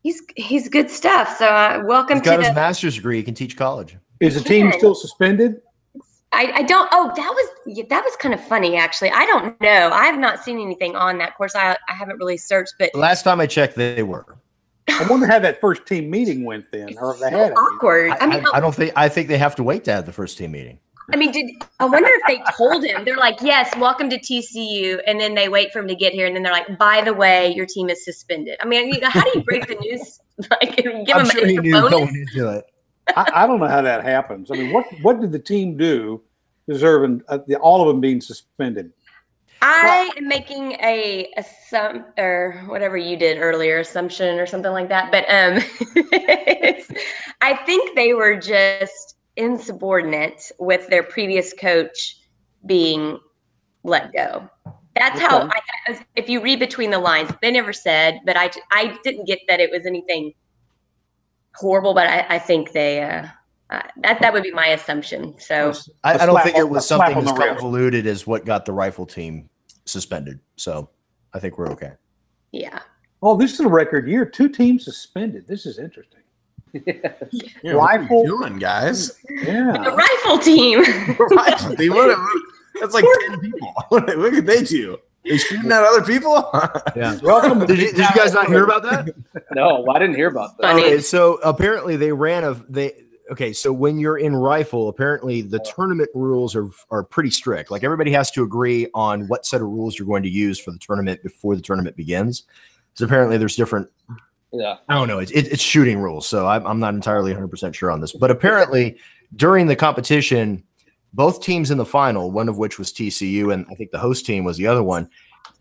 he's good stuff. So welcome He's got to his master's degree. He can teach college. Is the team still suspended? I don't. Oh, that was kind of funny, actually. I don't know. I have not seen anything on that course. I haven't really searched, but Last time I checked, they were. I wonder how that first team meeting went then, or if they had it. awkward. I think they have to wait to have the first team meeting. I wonder if they told him. They're like, "Yes, welcome to TCU," and then they wait for him to get here, and then they're like, "By the way, your team is suspended." I mean, how do you break the news? Like, give I'm him sure an he extra knew bonus? going into it. I don't know how that happens. I mean, what did the team do deserving all of them being suspended? I am making or whatever you did earlier, assumption or something like that. But I think they were just insubordinate with their previous coach being let go. That's how if you read between the lines, they never said, but I didn't get that it was anything horrible, but I think they that would be my assumption. So I don't think it was slap something on as the wrist. convoluted as what got the rifle team suspended. So I think we're okay. yeah. Oh, this is a record year. 2 teams suspended. This is interesting. Yeah, what are you doing, guys? The Yeah. rifle team. Rifle team, that's like 10 people. What could they do? They shooting at other people? Yeah. Welcome. Did you guys not hear about that? No, I didn't hear about that. Funny. Okay, so apparently they okay, so when you're in rifle, apparently the tournament rules are pretty strict. Like everybody has to agree on what set of rules you're going to use for the tournament before the tournament begins. So apparently there's different. Yeah. I don't know. It's shooting rules, so I'm not entirely 100% sure on this. But apparently during the competition, both teams in the final, one of which was TCU, and I think the host team was the other one,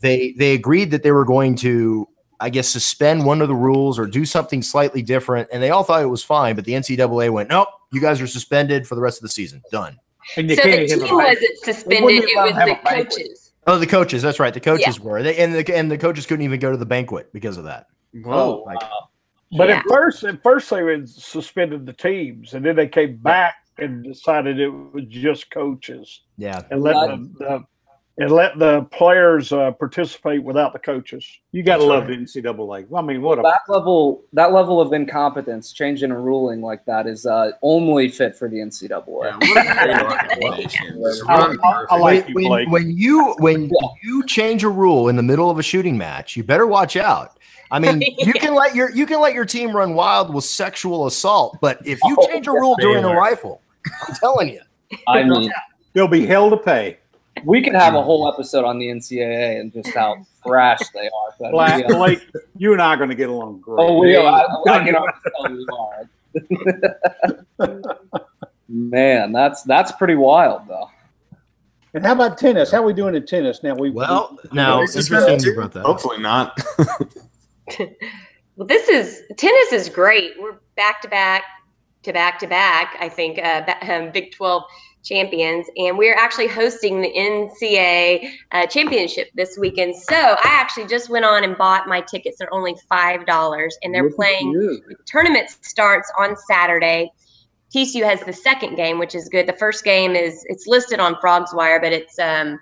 they agreed that they were going to, I guess, suspend one of the rules or do something slightly different, and they all thought it was fine, but the NCAA went, nope, You guys are suspended for the rest of the season. Done. And you So can't the have a team banquet. wasn't suspended; wouldn't it let was them have the a banquet. coaches. Oh, the coaches. That's right. The coaches were. And the coaches couldn't even go to the banquet because of that. Whoa. But Yeah. at first they had suspended the teams, and then they came back and decided it was just coaches. Yeah. And let the players participate without the coaches. You got to love the NCAA. I mean, what a That level of incompetence, changing a ruling like that, is only fit for the NCAA. Yeah, what a great organization. I like you, Blake. When you change a rule in the middle of a shooting match, you better watch out. I mean, you can let your team run wild with sexual assault, but if you change a rule during a rifle, I'm telling you, I mean, There'll be hell to pay. we could have a whole episode on the NCAA and just how trash they are. But Blake, you and I are going to get along great. oh, we are. I can already tell we are. Man, that's pretty wild, though. And how about tennis? How are we doing in tennis now? now interesting you brought that up. Hopefully not. Well, tennis is great. We're back to back. I think Big 12 champions, and we're actually hosting the NCAA championship this weekend. So I actually just went on and bought my tickets. They're only $5, and they're playing. The tournament starts on Saturday. TCU has the second game, which is good. The first game it's listed on Frogs Wire, but it's I've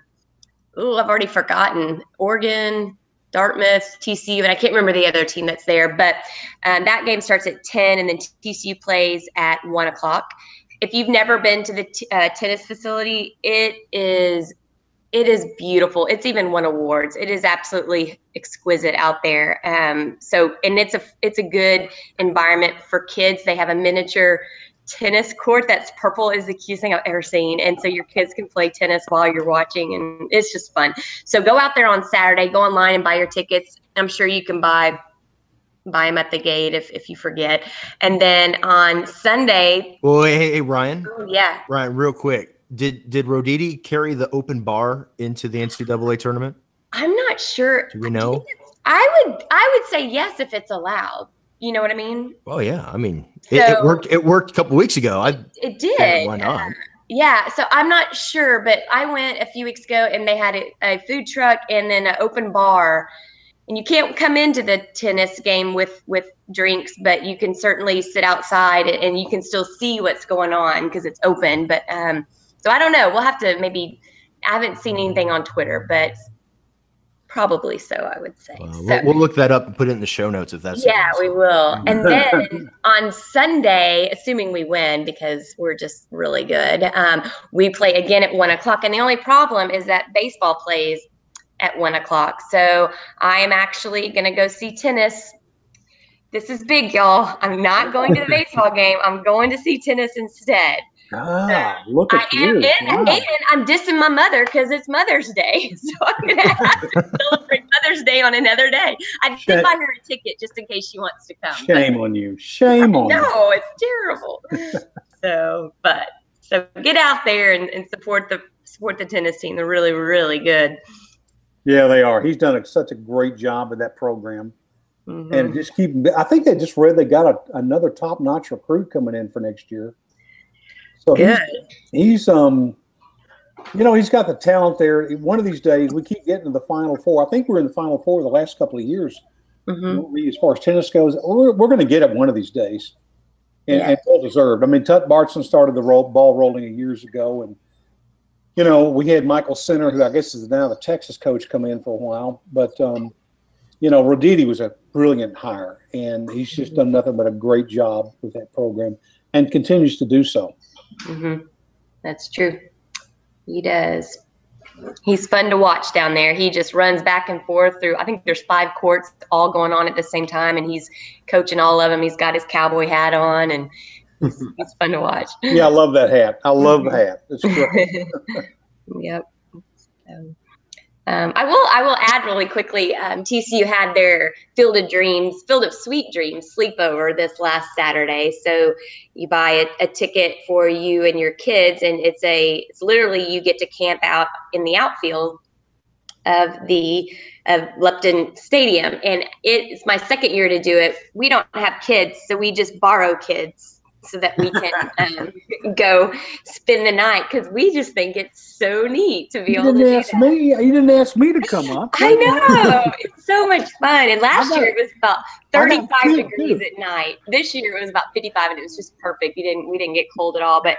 already forgotten. Oregon, Dartmouth, TCU, and I can't remember the other team that's there. But that game starts at 10, and then TCU plays at 1 o'clock. If you've never been to the tennis facility, it is beautiful. It's even won awards. It is absolutely exquisite out there. And it's a good environment for kids. They have a miniature tennis court that's purple is the cutest thing I've ever seen. And so your kids can play tennis while you're watching, and it's just fun. So go out there on Saturday, go online and buy your tickets. I'm sure you can buy them at the gate if you forget. And then on Sunday. Well, hey, Ryan. Oh, yeah. Ryan, real quick. Did Roditi carry the open bar into the NCAA tournament? I'm not sure. Do we know? I would say yes if it's allowed. You know what I mean? Oh yeah. I mean, it worked. It worked a couple weeks ago. It did. Why not? Yeah. So I'm not sure, but I went a few weeks ago and they had a food truck and then an open bar. And you can't come into the tennis game with drinks, but you can certainly sit outside and you can still see what's going on because it's open. But so I don't know. We'll have to maybe. I haven't seen anything on Twitter, but probably so, I would say. We'll look that up and put it in the show notes if that's. Yeah, we will. And then on Sunday, assuming we win because we're just really good, we play again at 1 o'clock. And the only problem is that baseball plays at 1 o'clock. So I am actually going to go see tennis. This is big, y'all. I'm not going to the baseball game. I'm going to see tennis instead. Look at you. And I'm dissing my mother because it's Mother's Day. So I'm going to have to celebrate Mother's Day on another day. I did buy her a ticket just in case she wants to come. Shame on you. Shame on you. No, it's terrible. So get out there and support the tennis team. They're really, really good. Yeah, they are. He's done such a great job with that program. Mm-hmm. And just I think they just read they got another top-notch recruit coming in for next year. So he's he's got the talent there. One of these days, we keep getting to the Final Four. I think we're in the Final Four the last couple of years. Mm-hmm. As far as tennis goes, we're going to get it one of these days. And well deserved. I mean, Tut Bartson started the ball rolling years ago. And, we had Michael Center, who I guess is now the Texas coach, come in for a while. But, Roditi was a brilliant hire. And he's just done nothing but a great job with that program and continues to do so. Mm-hmm. That's true. He does. He's fun to watch down there. He just runs back and forth through, I think there's 5 courts all going on at the same time, and he's coaching all of them. He's got his cowboy hat on, and it's fun to watch. Yeah, I love that hat. I love the hat. It's great. Yep. I will add really quickly, TCU had their Field of Sweet Dreams sleepover this last Saturday. So you buy a ticket for you and your kids, and it's literally you get to camp out in the outfield of Lupton Stadium. And it's my second year to do it. We don't have kids, so we just borrow kids. so that we can go spend the night, because we just think it's so neat to be able to do that. You didn't ask me to come up. I know. It's so much fun. And last year it was about 35 degrees at night. This year it was about 55, and it was just perfect. We didn't get cold at all. But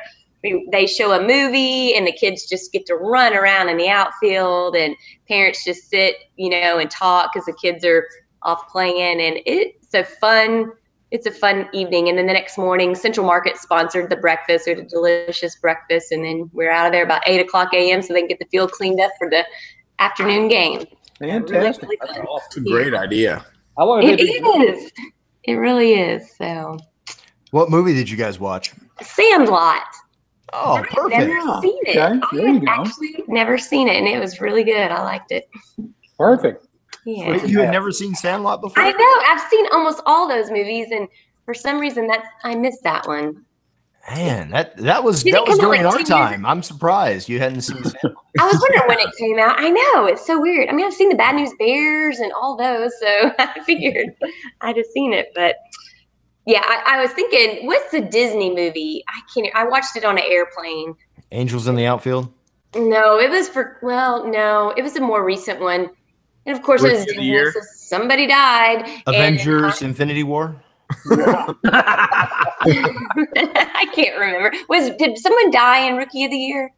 they show a movie, and the kids just get to run around in the outfield, and parents just sit, and talk because the kids are off playing, and it's a fun evening. And then the next morning, Central Market sponsored the breakfast. We had a delicious breakfast, and then we're out of there about 8 o'clock a.m. so they can get the field cleaned up for the afternoon game. Fantastic. Really fun. It's a great idea. It is. It really is. So, what movie did you guys watch? Sandlot. Oh, perfect. I've never seen it. Okay, I had actually never seen it, and it was really good. I liked it. Perfect. Yeah. Wait, you had never seen Sandlot before? I know. I've seen almost all those movies, and for some reason I missed that one. Man, that was Did it come out during like our 10 time. I'm surprised you hadn't seen Sandlot. I was wondering when it came out. I know. It's so weird. I mean, I've seen the Bad News Bears and all those, so I figured I'd have seen it. But yeah, I was thinking, what's the Disney movie? I watched it on an airplane. Angels in the Outfield? No, it was it was a more recent one. And of course, it was Disney, so somebody died. Avengers Infinity War? I can't remember. Did someone die in Rookie of the Year?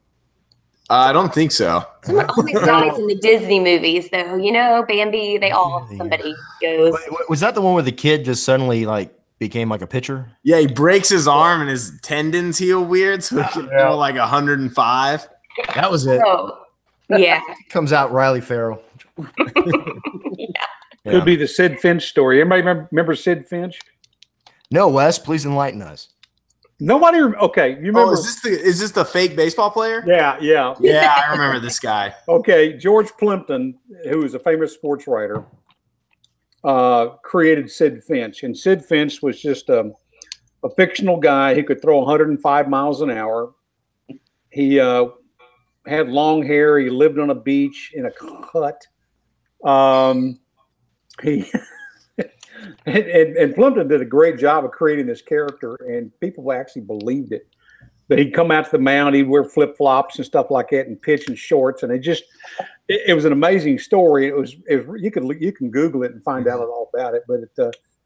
I don't think so. Someone always dies in the Disney movies, though. Bambi, somebody goes. Was that the one where the kid just suddenly became like a pitcher? Yeah, he breaks his arm and his tendons heal weird, so he can go like 105. That was it. Oh, yeah. Comes out Riley Farrell. Yeah. Could be the Sid Finch story. Anybody remember Sid Finch? No, Wes, please enlighten us. Nobody. Okay, you remember? Is this the fake baseball player? Yeah. Yeah, I remember this guy. Okay, George Plimpton, who was a famous sports writer, created Sid Finch, and Sid Finch was just a fictional guy. He could throw 105 miles an hour. He had long hair. He lived on a beach in a hut. And Plimpton did a great job of creating this character, and people actually believed it. But he'd come out to the mound, he'd wear flip flops and stuff like that, and pitch in shorts, and it was an amazing story. It was you can Google it and find out all about it. But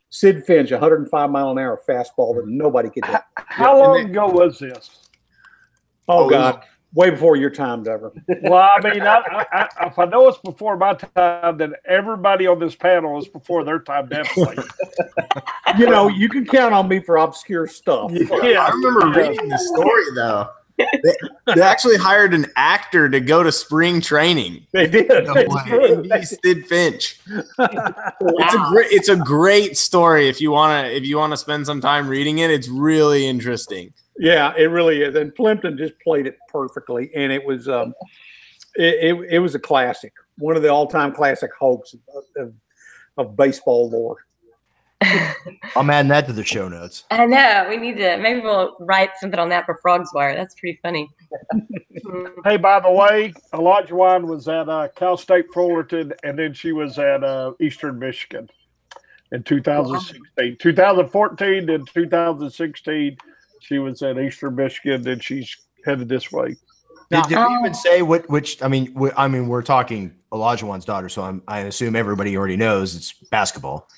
Sid Finch, 105 mile an hour fastball that nobody could hit. How long ago was this? Oh God. Way before your time, Dever. Well, I mean, if I know it's before my time, then everybody on this panel is before their time, definitely. You can count on me for obscure stuff. Yeah, I remember reading the story, though. They actually hired an actor to go to spring training. They did. Sid Finch. It's a great story. If you want to spend some time reading it, it's really interesting. Yeah, it really is. And Plimpton just played it perfectly, and it was it was a classic, one of the all-time classic hoax of baseball lore. I'm adding that to the show notes. I know. We need to. Maybe we'll write something on that for Frogs Wire. That's pretty funny. Hey, by the way, Olajuwon was at Cal State Fullerton, and then she was at Eastern Michigan in 2016. 2014 and 2016. She was at Eastern Michigan, and she's headed this way. Did we even say which? I mean, we're talking Olajuwon's daughter, so I assume everybody already knows it's basketball.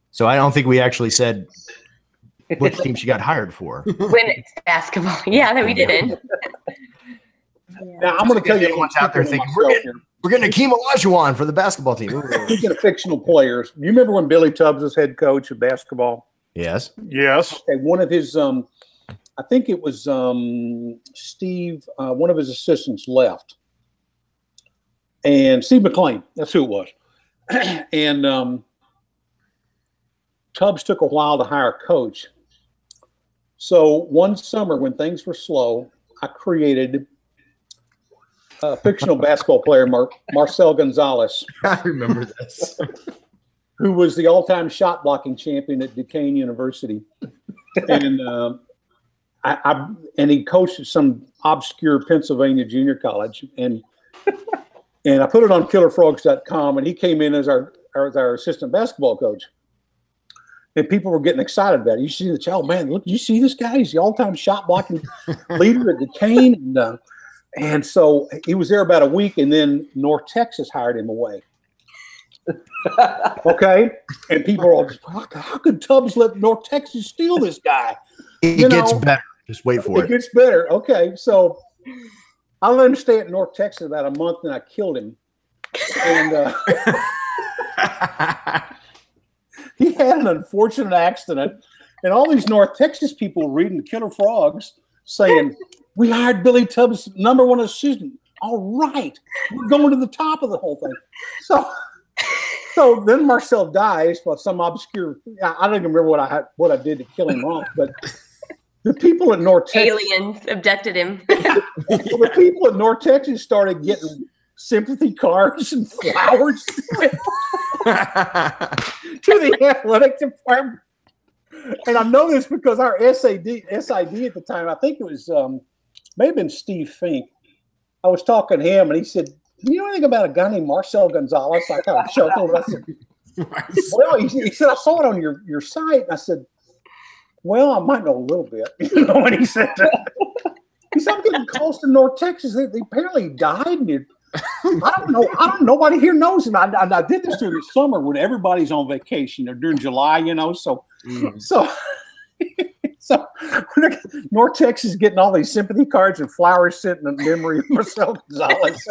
So I don't think we actually said which team she got hired for. When it's basketball, yeah, no, we didn't. Now I'm going to tell you what's out there thinking we're getting Akeem Olajuwon for the basketball team. Speaking of fictional players, you remember when Billy Tubbs was head coach of basketball? Yes. Okay, one of his I think it was Steve, one of his assistants left. And Steve McLean, that's who it was. And Tubbs took a while to hire a coach. So one summer when things were slow, I created a fictional basketball player, Marcel Gonzalez. I remember this. Who was the all-time shot blocking champion at Duquesne University. And and he coached at some obscure Pennsylvania junior college, and I put it on KillerFrogs.com, and he came in as our assistant basketball coach. And people were getting excited about it. You see the child, man, look, you see this guy? He's the all-time shot blocking leader at Duquesne. And so he was there about a week, and then North Texas hired him away. Okay? And people are all just, how could Tubbs let North Texas steal this guy? It gets better. Just wait for it. It gets better. Okay, so I let him stay at North Texas about a month, and I killed him. And he had an unfortunate accident, and all these North Texas people reading the Killer Frogs saying, we hired Billy Tubbs, #1 assistant. All right, we're going to the top of the whole thing. So then Marcel dies by some obscure. I don't even remember what I did to kill him off, but the people in North Texas, aliens abducted him. The people in North Texas started getting sympathy cards and flowers to the athletic department. And I know this because our SID at the time, I think it was may have been Steve Fink. I was talking to him, and he said, "Do you know anything about a guy named Marcel Gonzalez?" I kind of chuckled. I said, "Well," he said, "I saw it on your site." And I said, "Well, I might know a little bit." You know, and he said, "I'm getting calls to North Texas. They apparently died, and I don't know. Nobody here knows him." I did this during the summer when everybody's on vacation, or during July, you know. So North Texas is getting all these sympathy cards and flowers sent in memory of Marcel Gonzalez.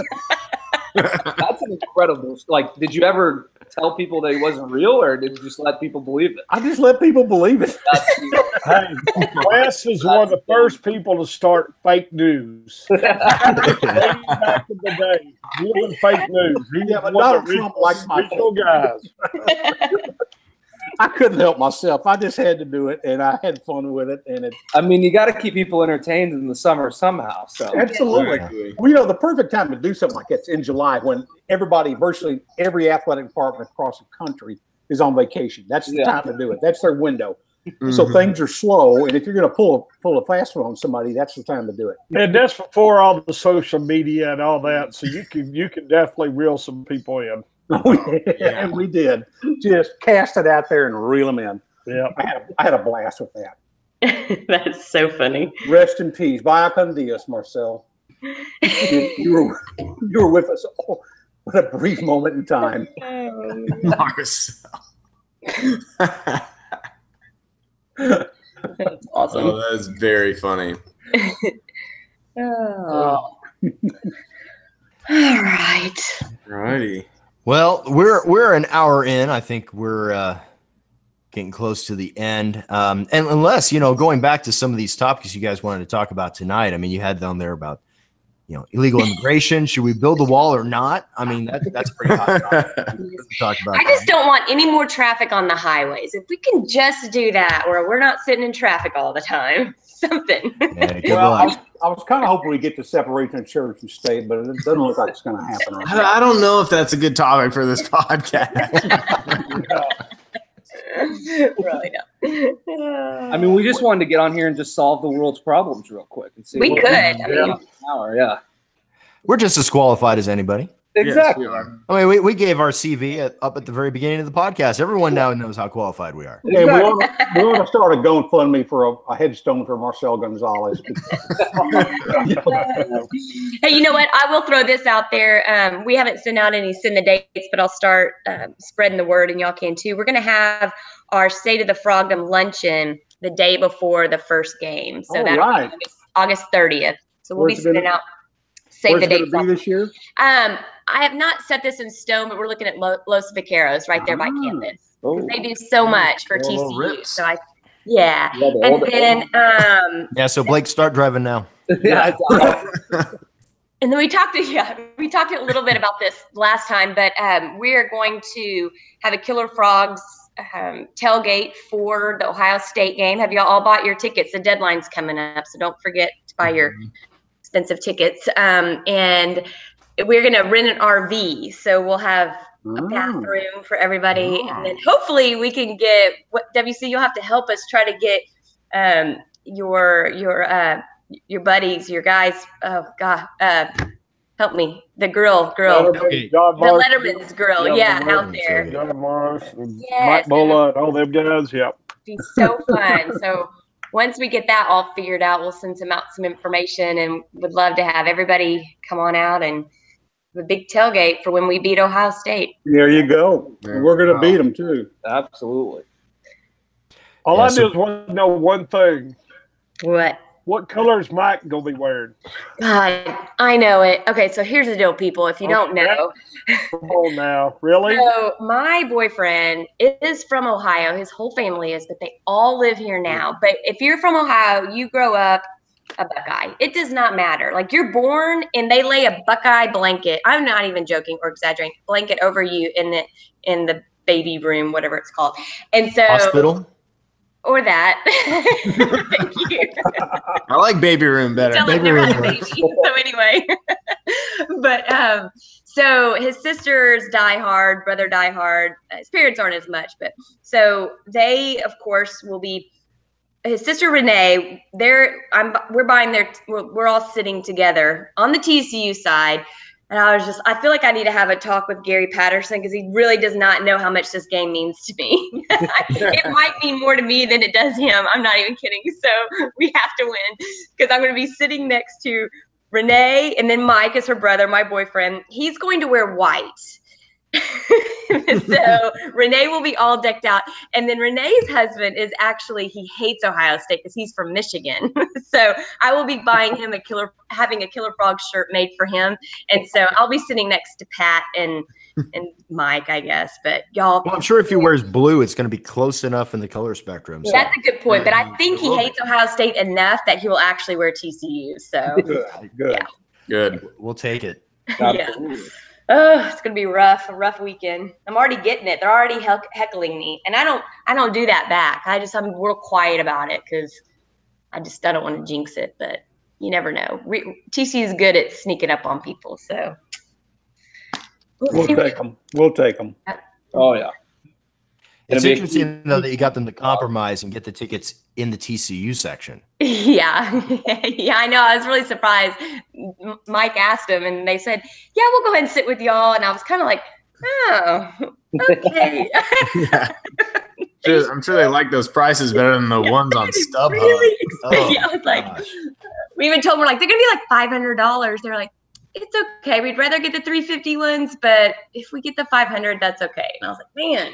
That's an incredible. Like, did you ever tell people that he wasn't real, or did you just let people believe it? I just let people believe it. Hey, Wes is one of the first people to start fake news. Way back in the day, real fake news. He Yeah, but was Donald one of Trump likes my real guys. I couldn't help myself. I just had to do it, and I had fun with it. And I mean, you got to keep people entertained in the summer somehow. So absolutely. Well, you know, the perfect time to do something like that's in July when virtually every athletic department across the country is on vacation. That's the time to do it. That's their window. Mm-hmm. So things are slow, and if you're going to pull a fast one on somebody, that's the time to do it. And that's before all the social media and all that. So you can definitely reel some people in. Yeah, we did. Just cast it out there and reel them in. Yeah, I had a blast with that. That's so funny. Rest in peace. Vaya con Dios, Marcel. You were with us. Oh, what a brief moment in time. Marcel. That's awesome. Oh, that's very funny. Oh. All right. Righty. Well, we're an hour in. I think we're getting close to the end. And unless, going back to some of these topics you guys wanted to talk about tonight, I mean, you had down there about, illegal immigration. Should we build the wall or not? I mean, that's pretty hot topic. I just don't want any more traffic on the highways. If we can just do that, where we're not sitting in traffic all the time, something. Yeah, well, I was kind of hoping we get to separation of church and state, but it doesn't look like it's going to happen. Right now. I don't know if that's a good topic for this podcast. Really not. I mean, we just wanted to get on here and just solve the world's problems real quick and see. We could. We're just as qualified as anybody. Exactly. Yes, I mean, we gave our CV up at the very beginning of the podcast. Everyone now knows how qualified we are. Okay, we want to start a GoFundMe for a headstone for Marcel Gonzalez. Hey, you know what? I will throw this out there. We haven't sent out any send the dates, but I'll start spreading the word, and y'all can too. We're going to have our State of the Frogdom luncheon the day before the first game. So that'll be August 30th. So we'll be sending out save the dates this year. I have not set this in stone, but we're looking at Los Vaqueros right there by campus. They do so much for TCU. So and then so Blake, start driving now. Yeah. And then we talked a little bit about this last time, but we are going to have a Killer Frogs tailgate for the Ohio State game. Have y'all all bought your tickets? The deadline's coming up, so don't forget to buy your expensive tickets. And we're going to rent an RV, so we'll have a bathroom for everybody, and then hopefully we can get WC. You'll have to help us try to get your buddies, your guys. Oh God, help me. The girl, Letterman, John the Marsh, Letterman's girl. Yeah, Yeah, out there. John Marsh, and Yes, Mike Bulla, and all them guys. Yep. Be so fun. So once we get that all figured out, we'll send out some information, and would love to have everybody come on out and the big tailgate for when we beat Ohio State. There you go. We're going to beat them too. Absolutely. All I do is want to know one thing. What color is Mike going to be wearing? God, I know it. Okay, so here's the deal, people. If you don't know. Come on now. Really? So my boyfriend is from Ohio. His whole family is, but they all live here now. But if you're from Ohio, you grow up a Buckeye. It does not matter. Like, you're born and they lay a Buckeye blanket. I'm not even joking or exaggerating. Blanket over you in the baby room, whatever it's called. And so hospital. Or that. Thank you. I like baby room better. Baby room so anyway, but so his sisters die hard, brother die hard. His parents aren't as much, but so they, of course, will be. His sister Renee. We're buying their. We're all sitting together on the TCU side. And I feel like I need to have a talk with Gary Patterson because he really does not know how much this game means to me. It might mean more to me than it does him. I'm not even kidding. So we have to win because I'm going to be sitting next to Renee, and then Mike is her brother, my boyfriend. He's going to wear white. So Renee will be all decked out. And then Renee's husband he hates Ohio State because he's from Michigan. So I will be buying him having a KillerFrogs shirt made for him. And so I'll be sitting next to Pat and Mike, I guess. But y'all. Well, I'm sure if he wears blue, it's going to be close enough in the color spectrum. So. That's a good point. But I think he hates Ohio State enough that he will actually wear TCU. So Good. Yeah. Good. We'll take it. Yeah. Oh, it's gonna be a rough weekend. I'm already getting it. They're already heckling me, and I don't do that back. I'm real quiet about it because I don't want to jinx it. But you never know. TC is good at sneaking up on people, so we'll take them. We'll take them. Oh yeah. It's interesting though that you got them to compromise and get the tickets in the TCU section. Yeah, yeah, I know. I was really surprised. Mike asked them, and they said, "Yeah, we'll go ahead and sit with y'all." And I was kind of like, "Oh, okay." Yeah. I'm sure they like those prices better than the ones on StubHub. Really? Oh, yeah, I was like, we even told them, we're like, they're gonna be like $500. They're like, it's okay. We'd rather get the $350 ones, but if we get the $500, that's okay. And I was like, man.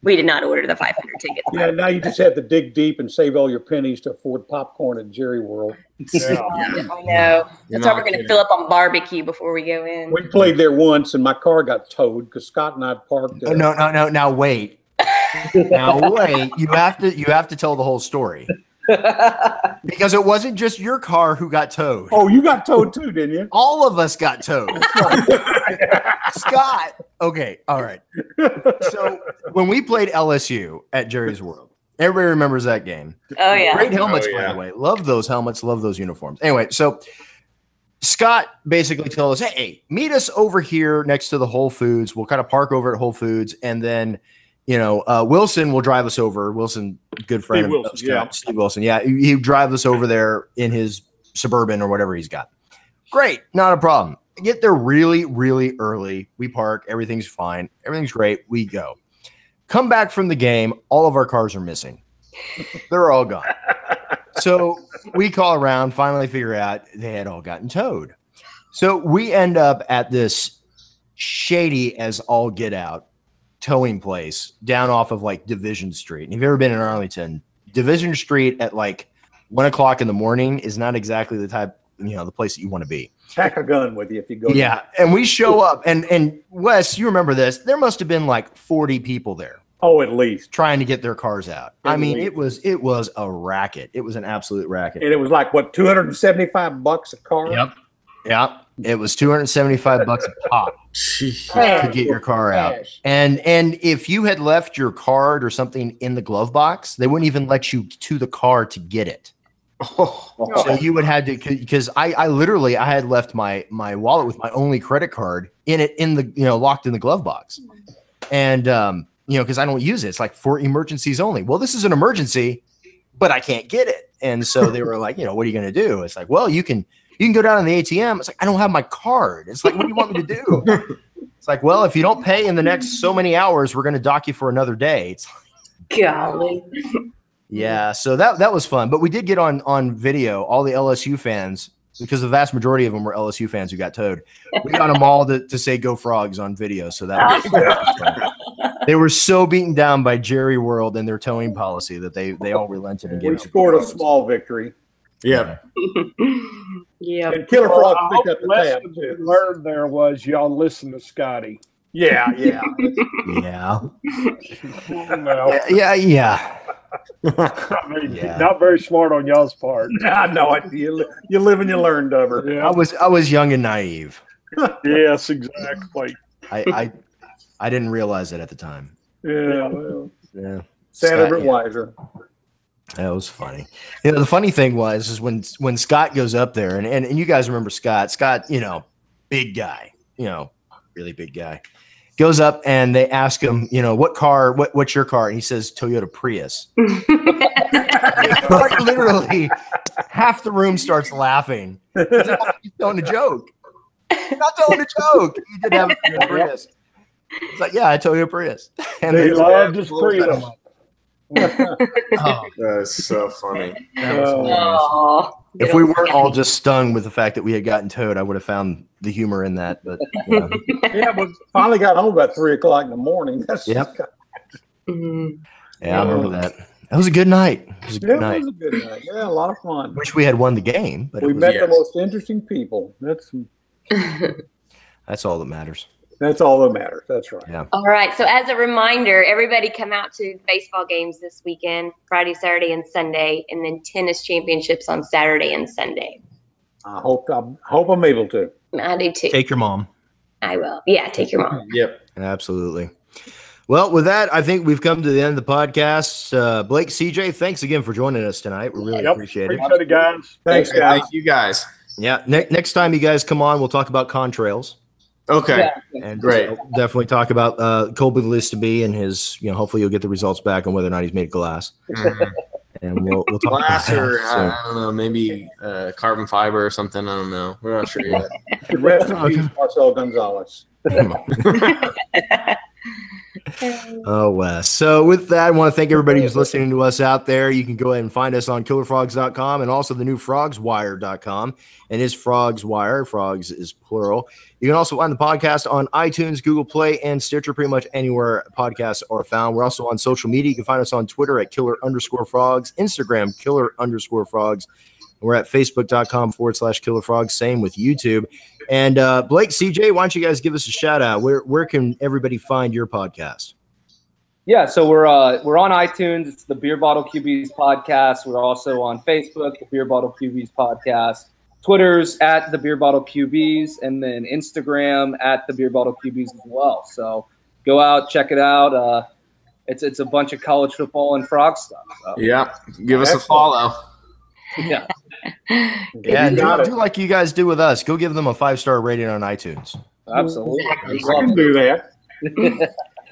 We did not order the 500 tickets. Yeah, now you just have to dig deep and save all your pennies to afford popcorn at Jerry World. Yeah. I know. That's why we're going to fill up on barbecue before we go in. We played there once, and my car got towed because Scott and I parked. No. Now wait. Now wait. You have to tell the whole story. Because it wasn't just your car who got towed. Oh, you got towed too, didn't you? All of us got towed. Scott. Okay. All right. So when we played LSU at Jerry's World, everybody remembers that game. Oh, yeah. Great helmets, by the way. Love those helmets. Love those uniforms. Anyway, so Scott basically told us, hey, meet us over here next to the Whole Foods. We'll kind of park over at Whole Foods, and then Wilson will drive us over. Wilson, good friend of Scott, Steve Wilson. Yeah, he drive us over there in his Suburban or whatever he's got. Great, not a problem. Get there really, really early. We park. Everything's fine. Everything's great. We go. Come back from the game. All of our cars are missing. They're all gone. So we call around, finally figure out they had all gotten towed. So we end up at this shady as all get out towing place down off of like Division Street. And if you've ever been in Arlington, Division Street at like 1 o'clock in the morning is not exactly the type, the place that you want to be. Pack a gun with you if you go. Yeah. And we show up and Wes, you remember this, there must have been like 40 people there. Oh, at least trying to get their cars out. It was a racket. It was an absolute racket. And it was like what, $275 a car? Yep. Yeah. It was $275 a pop to get your car out. And if you had left your card or something in the glove box, they wouldn't even let you to the car to get it. So you would have to, because I had left my wallet with my only credit card in the locked in the glove box. And because I don't use it. It's like for emergencies only. Well, this is an emergency, but I can't get it. And so they were like, what are you going to do? It's like, well, you can You can go down to the ATM. It's like, I don't have my card. It's like, what do you want me to do? It's like, well, if you don't pay in the next so many hours, we're going to dock you for another day. It's like, Golly. yeah, so that was fun. But we did get on video, all the LSU fans, because the vast majority of them were LSU fans who got towed. We got them all to say "Go Frogs" on video. So that was fun. They were so beaten down by Jerry World and their towing policy that they all relented and gave. We scored a small victory. Yeah. Yeah. And Killer Frogs I picked hope up the the tab lesson we too. learned there was y'all listen to Scotty. Yeah. Yeah, No, yeah. I mean, Yeah. not very smart on y'all's part. I know it. You live and you learn, Dover. Yeah. I was young and naive. Yes, exactly. I didn't realize it at the time. Yeah. Well, Yeah, sadder Scott, but wiser. that was funny. You know, the funny thing was when Scott goes up there, and you guys remember Scott. Scott, big guy, really big guy. Goes up and they ask him, what's your car? And he says Toyota Prius. Like, literally, half the room starts laughing. He's telling a joke. He's not telling a joke. He did have a Toyota Prius. It's like, yeah, I Toyota Prius. And He they loved his Prius. oh, That's so funny. that was hilarious. Aw. If we weren't all just stung with the fact that we had gotten towed, I would have found the humor in that. But Yeah, but finally got home about 3 o'clock in the morning. That's Yep. Mhm. yeah, I remember that. That was a good night. It was a Yeah, good it night. was a good night. Yeah, a lot of fun. Wish we had won the game, but We it was, met yes. the most interesting people. that's all that matters. That's all that matters. That's right. Yeah. All right. So as a reminder, everybody come out to baseball games this weekend, Friday, Saturday, and Sunday, and then tennis championships on Saturday and Sunday. I hope I'm able to. I do too. Take your mom. I will. Yeah, take your mom. Yep. Absolutely. Well, with that, I think we've come to the end of the podcast. Blake, CJ, thanks again for joining us tonight. We really Yep. appreciate it. Appreciate it, guys. Thanks, Hey, guys. thank you guys. Yeah. Next time you guys come on, we'll talk about contrails. Okay. And Great. definitely talk about Colby Listaby and his, hopefully you'll get the results back on whether or not he's made glass. Mhm. And we'll talk Glass about or that. So- I don't know, maybe carbon fiber or something. I don't know. We're not sure yet. Rest in peace, Marcel Gonzalez. Oh, Wes. So with that, I want to thank everybody who's listening to us out there. You can go ahead and find us on killerfrogs.com and also the new frogswire.com. And it's Frogs Wire. Frogs is plural. You can also find the podcast on iTunes, Google Play, and Stitcher, pretty much anywhere podcasts are found. We're also on social media. You can find us on Twitter at killer_frogs, Instagram, killer_frogs. We're at facebook.com/killerfrogs. Same with YouTube. And Blake, CJ, why don't you guys give us a shout out? Where can everybody find your podcast? Yeah, so we're on iTunes. It's the Beer Bottle QBs podcast. We're also on Facebook, the Beer Bottle QBs podcast. Twitter's at the Beer Bottle QBs, and then Instagram at the Beer Bottle QBs as well. So go out, check it out. It's a bunch of college football and frog stuff. So, Yeah. Give us a Excellent. follow. yeah. Yeah, You got do like you guys do with us. Go give them a 5-star rating on iTunes. Absolutely. I can do that.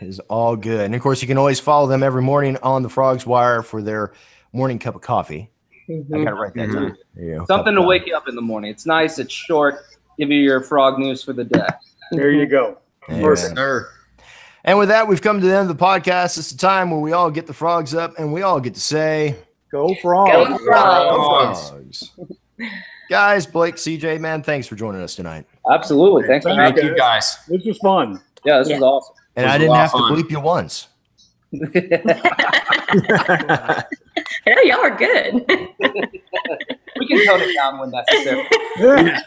Is all good. And of course, you can always follow them every morning on the Frogs Wire for their morning cup of coffee. I got to write that down. There you go. Something to Cup of wake you up in the morning. It's nice. It's short. Give you your frog news for the day. There you go. coffee. Perfect. Sir. And with that, we've come to the end of the podcast. It's the time where we all get the frogs up and we all get to say, Go Frogs. Go Frogs. Frogs. Guys, Blake, CJ, man, thanks for joining us tonight. Absolutely. Thanks for Thank having you me. guys. This was fun. Yeah, this is awesome. And It was I a didn't lot have of to fun. bleep you once. Yeah, y'all are good. We can tone it down when necessary. Yeah.